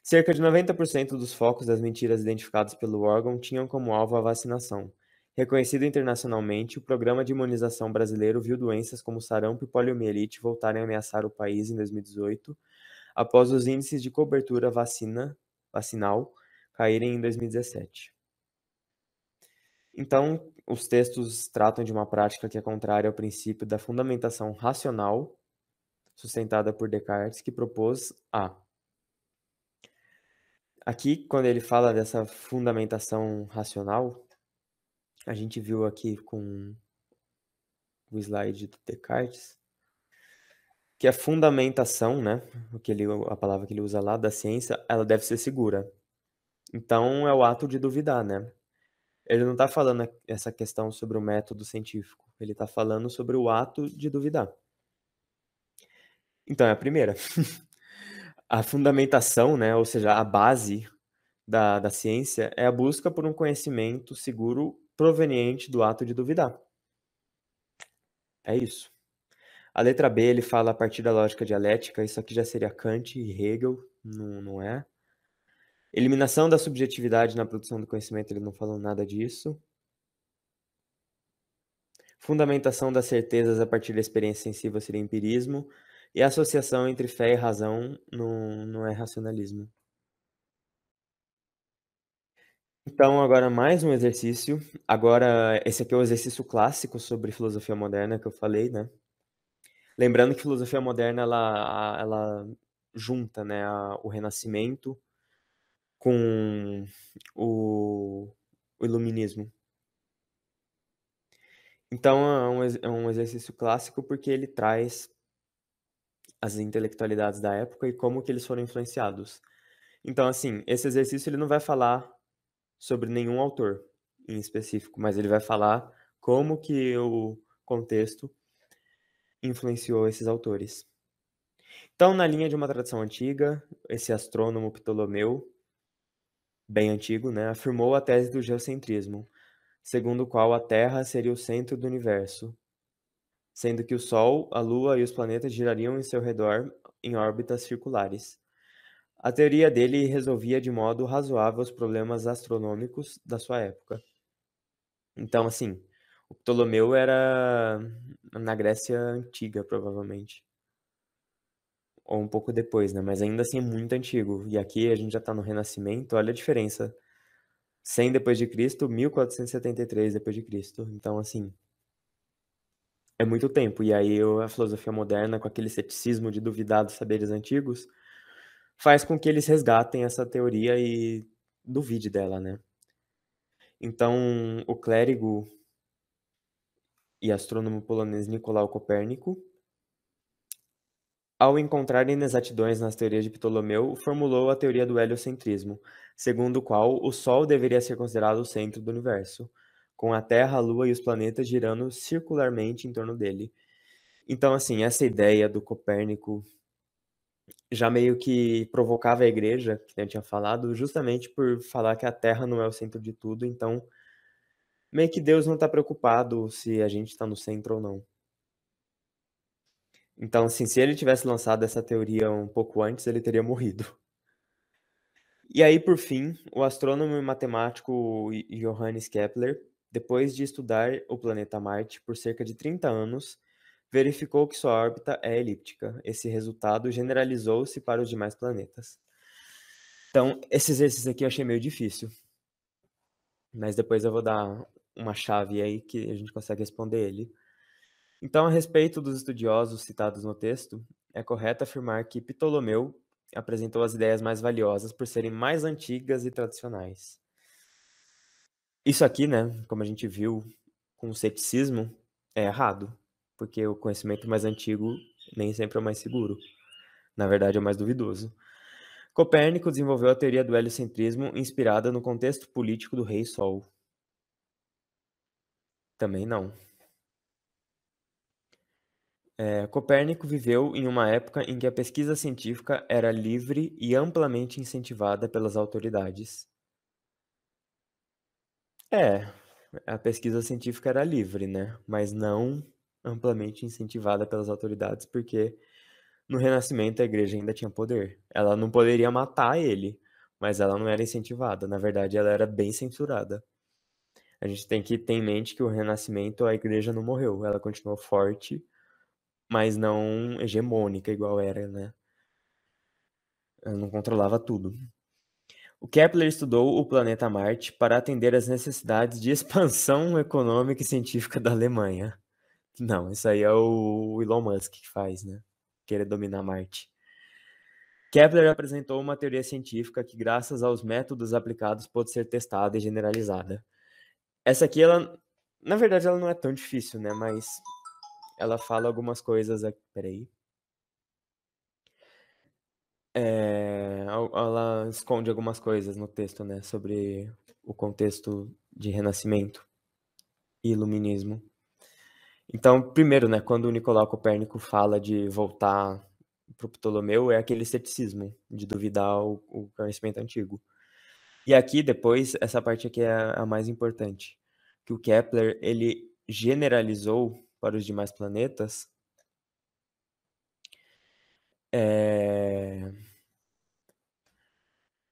Cerca de 90% dos focos das mentiras identificados pelo órgão tinham como alvo a vacinação, Reconhecido internacionalmente, o Programa de Imunização Brasileiro viu doenças como sarampo e poliomielite voltarem a ameaçar o país em 2018, após os índices de cobertura vacinal caírem em 2017. Então, os textos tratam de uma prática que é contrária ao princípio da fundamentação racional, sustentada por Descartes, que propôs a. Aqui, quando ele fala dessa fundamentação racional, a gente viu aqui com o slide do Descartes, que a fundamentação, né, a palavra que ele usa lá, da ciência, ela deve ser segura. Então, é o ato de duvidar, né? Ele não está falando essa questão sobre o método científico, ele está falando sobre o ato de duvidar. Então, é a primeira. A fundamentação, né, ou seja, a base da ciência é a busca por um conhecimento seguro proveniente do ato de duvidar. É isso. A letra B, ele fala a partir da lógica dialética, isso aqui já seria Kant e Hegel, não é? Eliminação da subjetividade na produção do conhecimento, ele não falou nada disso. Fundamentação das certezas a partir da experiência sensível seria empirismo. E a associação entre fé e razão não é racionalismo. Então, agora mais um exercício. Agora, esse aqui é o exercício clássico sobre filosofia moderna que eu falei, né? Lembrando que filosofia moderna, ela junta, né, o Renascimento com o Iluminismo. Então, é um exercício clássico porque ele traz as intelectualidades da época e como que eles foram influenciados. Então, assim, esse exercício ele não vai falar sobre nenhum autor em específico, mas ele vai falar como que o contexto influenciou esses autores. Então, na linha de uma tradição antiga, esse astrônomo Ptolomeu, bem antigo, né, afirmou a tese do geocentrismo, segundo o qual a Terra seria o centro do universo, sendo que o Sol, a Lua e os planetas girariam em seu redor em órbitas circulares. A teoria dele resolvia de modo razoável os problemas astronômicos da sua época. Então, assim, o Ptolomeu era na Grécia Antiga, provavelmente. Ou um pouco depois, né? Mas ainda assim é muito antigo. E aqui a gente já está no Renascimento, olha a diferença. 100 depois de Cristo, 1473 depois de Cristo. Então, assim, é muito tempo. E aí a filosofia moderna, com aquele ceticismo de duvidar dos saberes antigos, faz com que eles resgatem essa teoria e duvide dela, né? Então, o clérigo e astrônomo polonês Nicolau Copérnico, ao encontrar inexatidões nas teorias de Ptolomeu, formulou a teoria do heliocentrismo, segundo o qual o Sol deveria ser considerado o centro do universo, com a Terra, a Lua e os planetas girando circularmente em torno dele. Então, assim, essa ideia do Copérnico já meio que provocava a igreja, que eu tinha falado, justamente por falar que a Terra não é o centro de tudo, então meio que Deus não está preocupado se a gente está no centro ou não. Então, assim, se ele tivesse lançado essa teoria um pouco antes, ele teria morrido. E aí, por fim, o astrônomo e matemático Johannes Kepler, depois de estudar o planeta Marte por cerca de 30 anos, verificou que sua órbita é elíptica. Esse resultado generalizou-se para os demais planetas. Então, esse exercício aqui eu achei meio difícil, mas depois eu vou dar uma chave aí que a gente consegue responder ele. Então, a respeito dos estudiosos citados no texto, é correto afirmar que Ptolomeu apresentou as ideias mais valiosas por serem mais antigas e tradicionais. Isso aqui, né, como a gente viu com o ceticismo, é errado, porque o conhecimento mais antigo nem sempre é o mais seguro. Na verdade, é o mais duvidoso. Copérnico desenvolveu a teoria do heliocentrismo inspirada no contexto político do Rei Sol. Também não. Copérnico viveu em uma época em que a pesquisa científica era livre e amplamente incentivada pelas autoridades. É, a pesquisa científica era livre, né? Mas não amplamente incentivada pelas autoridades, porque no Renascimento a igreja ainda tinha poder. Ela não poderia matar ele, mas ela não era incentivada. Na verdade, ela era bem censurada. A gente tem que ter em mente que o Renascimento, a igreja não morreu, ela continuou forte, mas não hegemônica igual era, né. Ela não controlava tudo. O Kepler estudou o planeta Marte para atender às necessidades de expansão econômica e científica da Alemanha. Não, isso aí é o Elon Musk que faz, né, querer dominar Marte. Kepler apresentou uma teoria científica que, graças aos métodos aplicados, pôde ser testada e generalizada. Essa aqui, ela, na verdade, ela não é tão difícil, né? Mas ela fala algumas coisas aqui. Peraí. Ela esconde algumas coisas no texto, né? Sobre o contexto de Renascimento e Iluminismo. Então, primeiro, né? Quando o Nicolau Copérnico fala de voltar para o Ptolomeu, é aquele ceticismo de duvidar o conhecimento antigo. E aqui, depois, essa parte aqui é a mais importante, que o Kepler, ele generalizou para os demais planetas é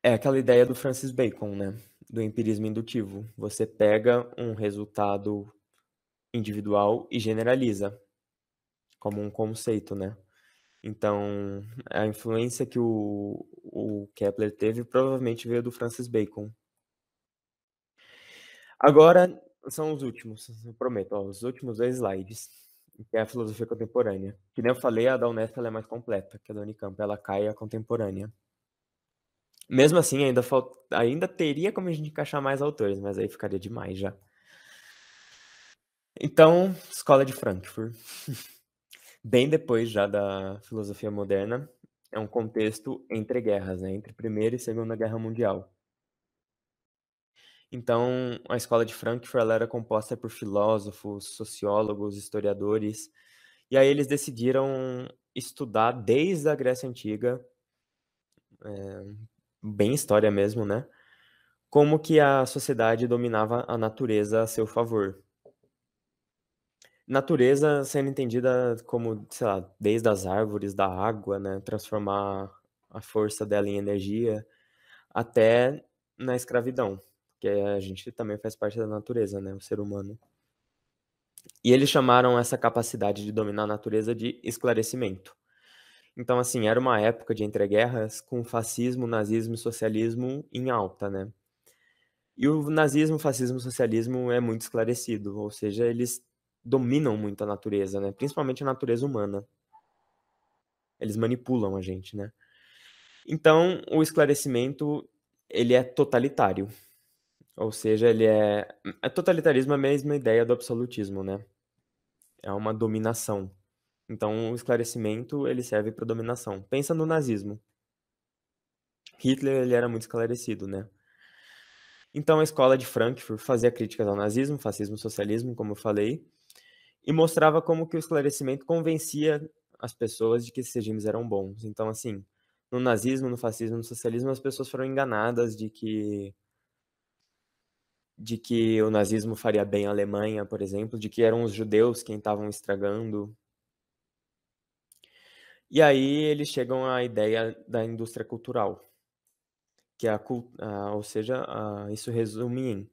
aquela ideia do Francis Bacon, né, do empirismo indutivo. Você pega um resultado individual e generaliza como um conceito, né. Então, a influência que o Kepler teve provavelmente veio do Francis Bacon. Agora são os últimos, eu prometo, ó, os últimos 2 slides, que é a filosofia contemporânea. Que nem eu falei, a da Unesp ela é mais completa que a da Unicamp, ela cai a contemporânea. Mesmo assim, ainda teria como a gente encaixar mais autores, mas aí ficaria demais já. Então, Escola de Frankfurt, bem depois já da filosofia moderna, é um contexto entre guerras, né, entre Primeira e Segunda Guerra Mundial. Então, a Escola de Frankfurt ela era composta por filósofos, sociólogos, historiadores, e aí eles decidiram estudar desde a Grécia Antiga, bem história mesmo, né, como que a sociedade dominava a natureza a seu favor. Natureza sendo entendida como, sei lá, desde as árvores, da água, né, transformar a força dela em energia, até na escravidão, que a gente também faz parte da natureza, né, o ser humano. E eles chamaram essa capacidade de dominar a natureza de esclarecimento. Então, assim, era uma época de entreguerras com fascismo, nazismo e socialismo em alta, né. E o nazismo, fascismo, socialismo é muito esclarecido, ou seja, eles dominam muito a natureza, né, principalmente a natureza humana. Eles manipulam a gente, né. Então, o esclarecimento, ele é totalitário, ou seja, totalitarismo é a mesma ideia do absolutismo, né, é uma dominação. Então o esclarecimento, ele serve para dominação. Pensa no nazismo. Hitler, ele era muito esclarecido, né. Então a escola de Frankfurt fazia críticas ao nazismo, fascismo, socialismo, como eu falei, e mostrava como que o esclarecimento convencia as pessoas de que esses regimes eram bons. Então, assim, no nazismo, no fascismo, no socialismo, as pessoas foram enganadas de que o nazismo faria bem à Alemanha, por exemplo, de que eram os judeus quem estavam estragando. E aí eles chegam à ideia da indústria cultural, que é ou seja, isso resume em: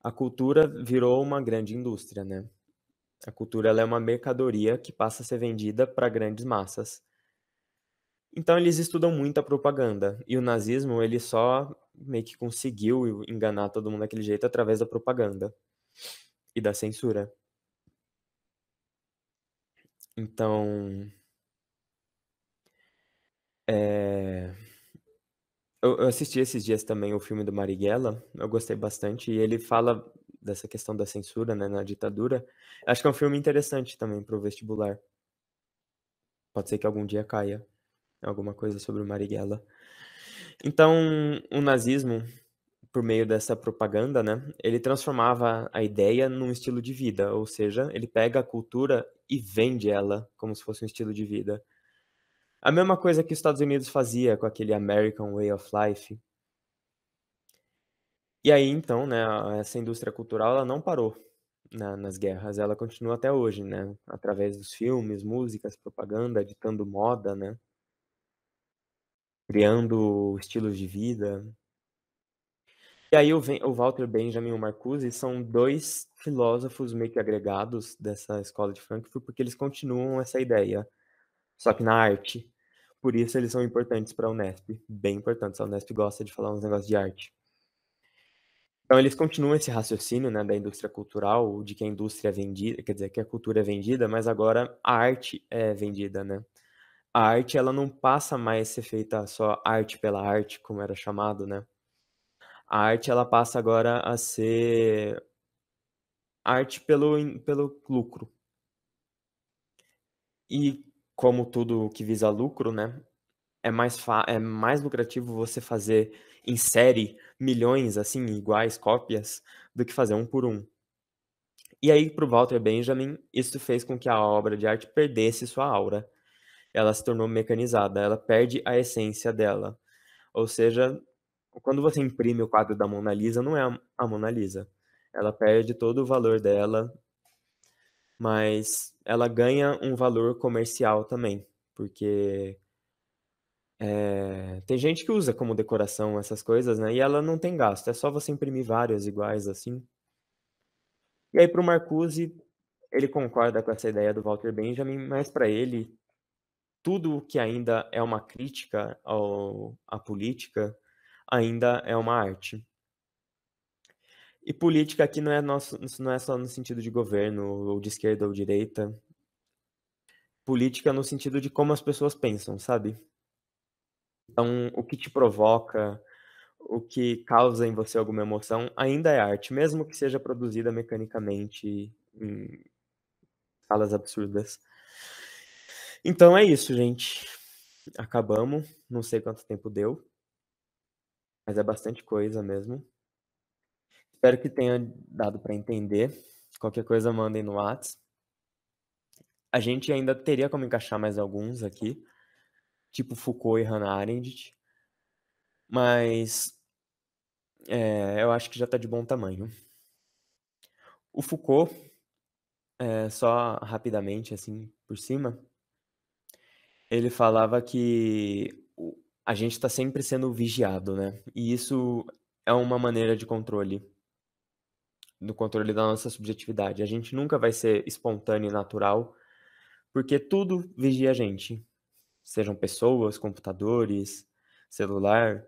a cultura virou uma grande indústria, né. A cultura ela é uma mercadoria que passa a ser vendida para grandes massas. Então eles estudam muito a propaganda, e o nazismo ele só meio que conseguiu enganar todo mundo daquele jeito através da propaganda e da censura. Então, eh, eu assisti esses dias também o filme do Marighella, eu gostei bastante, e ele fala dessa questão da censura, né, na ditadura. Acho que é um filme interessante também para o vestibular. Pode ser que algum dia caia alguma coisa sobre o Marighella. Então, o nazismo, por meio dessa propaganda, né, ele transformava a ideia num estilo de vida, ou seja, ele pega a cultura e vende ela como se fosse um estilo de vida. A mesma coisa que os Estados Unidos fazia com aquele American Way of Life. E aí então, né, essa indústria cultural ela não parou nas guerras, ela continua até hoje, né, através dos filmes, músicas, propaganda, ditando moda, né, criando estilos de vida. E aí o Walter Benjamin e o Marcuse são 2 filósofos meio que agregados dessa escola de Frankfurt, porque eles continuam essa ideia, só que na arte. Por isso eles são importantes para a Unesp, bem importantes, a Unesp gosta de falar uns negócios de arte. Então eles continuam esse raciocínio, né, da indústria cultural, de que a indústria é vendida, quer dizer, que a cultura é vendida, mas agora a arte é vendida, né. A arte ela não passa mais a ser feita só arte pela arte, como era chamado, né. A arte ela passa agora a ser arte pelo lucro. E como tudo que visa lucro, né, é mais lucrativo você fazer em série milhões, assim, iguais cópias, do que fazer um por um. E aí para o Walter Benjamin, isso fez com que a obra de arte perdesse sua aura. Ela se tornou mecanizada, ela perde a essência dela. Ou seja, quando você imprime o quadro da Mona Lisa, não é a Mona Lisa. Ela perde todo o valor dela, mas ela ganha um valor comercial também, porque, tem gente que usa como decoração essas coisas, né, e ela não tem gasto, é só você imprimir várias iguais, assim. E aí para o Marcuse, ele concorda com essa ideia do Walter Benjamin, mas para ele, tudo que ainda é uma crítica à política, ainda é uma arte. E política aqui não é só no sentido de governo, ou de esquerda ou direita. Política no sentido de como as pessoas pensam, sabe. Então, o que te provoca, o que causa em você alguma emoção, ainda é arte, mesmo que seja produzida mecanicamente em escalas absurdas. Então é isso, gente. Acabamos, não sei quanto tempo deu, mas é bastante coisa mesmo. Espero que tenha dado para entender. Qualquer coisa mandem no Whats. A gente ainda teria como encaixar mais alguns aqui, tipo Foucault e Hannah Arendt, mas, eu acho que já tá de bom tamanho. O Foucault, só rapidamente, assim, por cima, ele falava que a gente tá sempre sendo vigiado, né, e isso é uma maneira de controle, do controle da nossa subjetividade. A gente nunca vai ser espontâneo e natural, porque tudo vigia a gente, sejam pessoas, computadores, celular.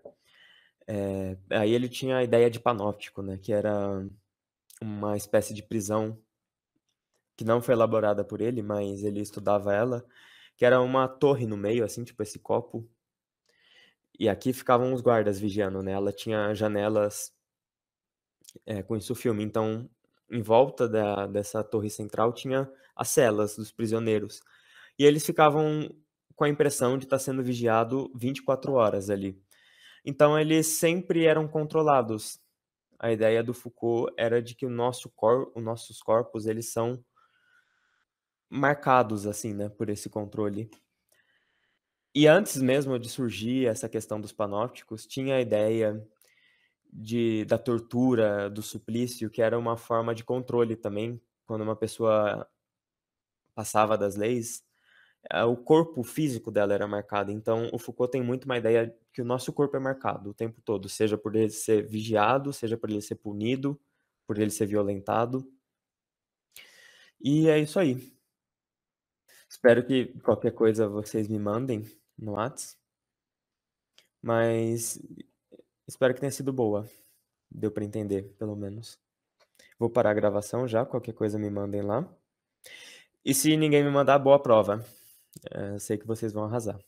Aí ele tinha a ideia de panóptico, né, que era uma espécie de prisão que não foi elaborada por ele, mas ele estudava ela, que era uma torre no meio, assim, tipo esse copo, e aqui ficavam os guardas vigiando, né. Ela tinha janelas, com isso o filme, então em volta dessa torre central tinha as celas dos prisioneiros. E eles ficavam com a impressão de estar sendo vigiado 24 horas ali. Então eles sempre eram controlados. A ideia do Foucault era de que os nossos corpos, eles são marcados, assim, né, por esse controle. E antes mesmo de surgir essa questão dos panópticos, tinha a ideia da tortura, do suplício, que era uma forma de controle também, quando uma pessoa passava das leis, o corpo físico dela era marcado. Então o Foucault tem muito uma ideia que o nosso corpo é marcado o tempo todo, seja por ele ser vigiado, seja por ele ser punido, por ele ser violentado. E é isso aí. Espero que qualquer coisa vocês me mandem no Whats, mas espero que tenha sido boa. Deu pra entender, pelo menos. Vou parar a gravação já, qualquer coisa me mandem lá. E se ninguém me mandar, boa prova. Sei que vocês vão arrasar.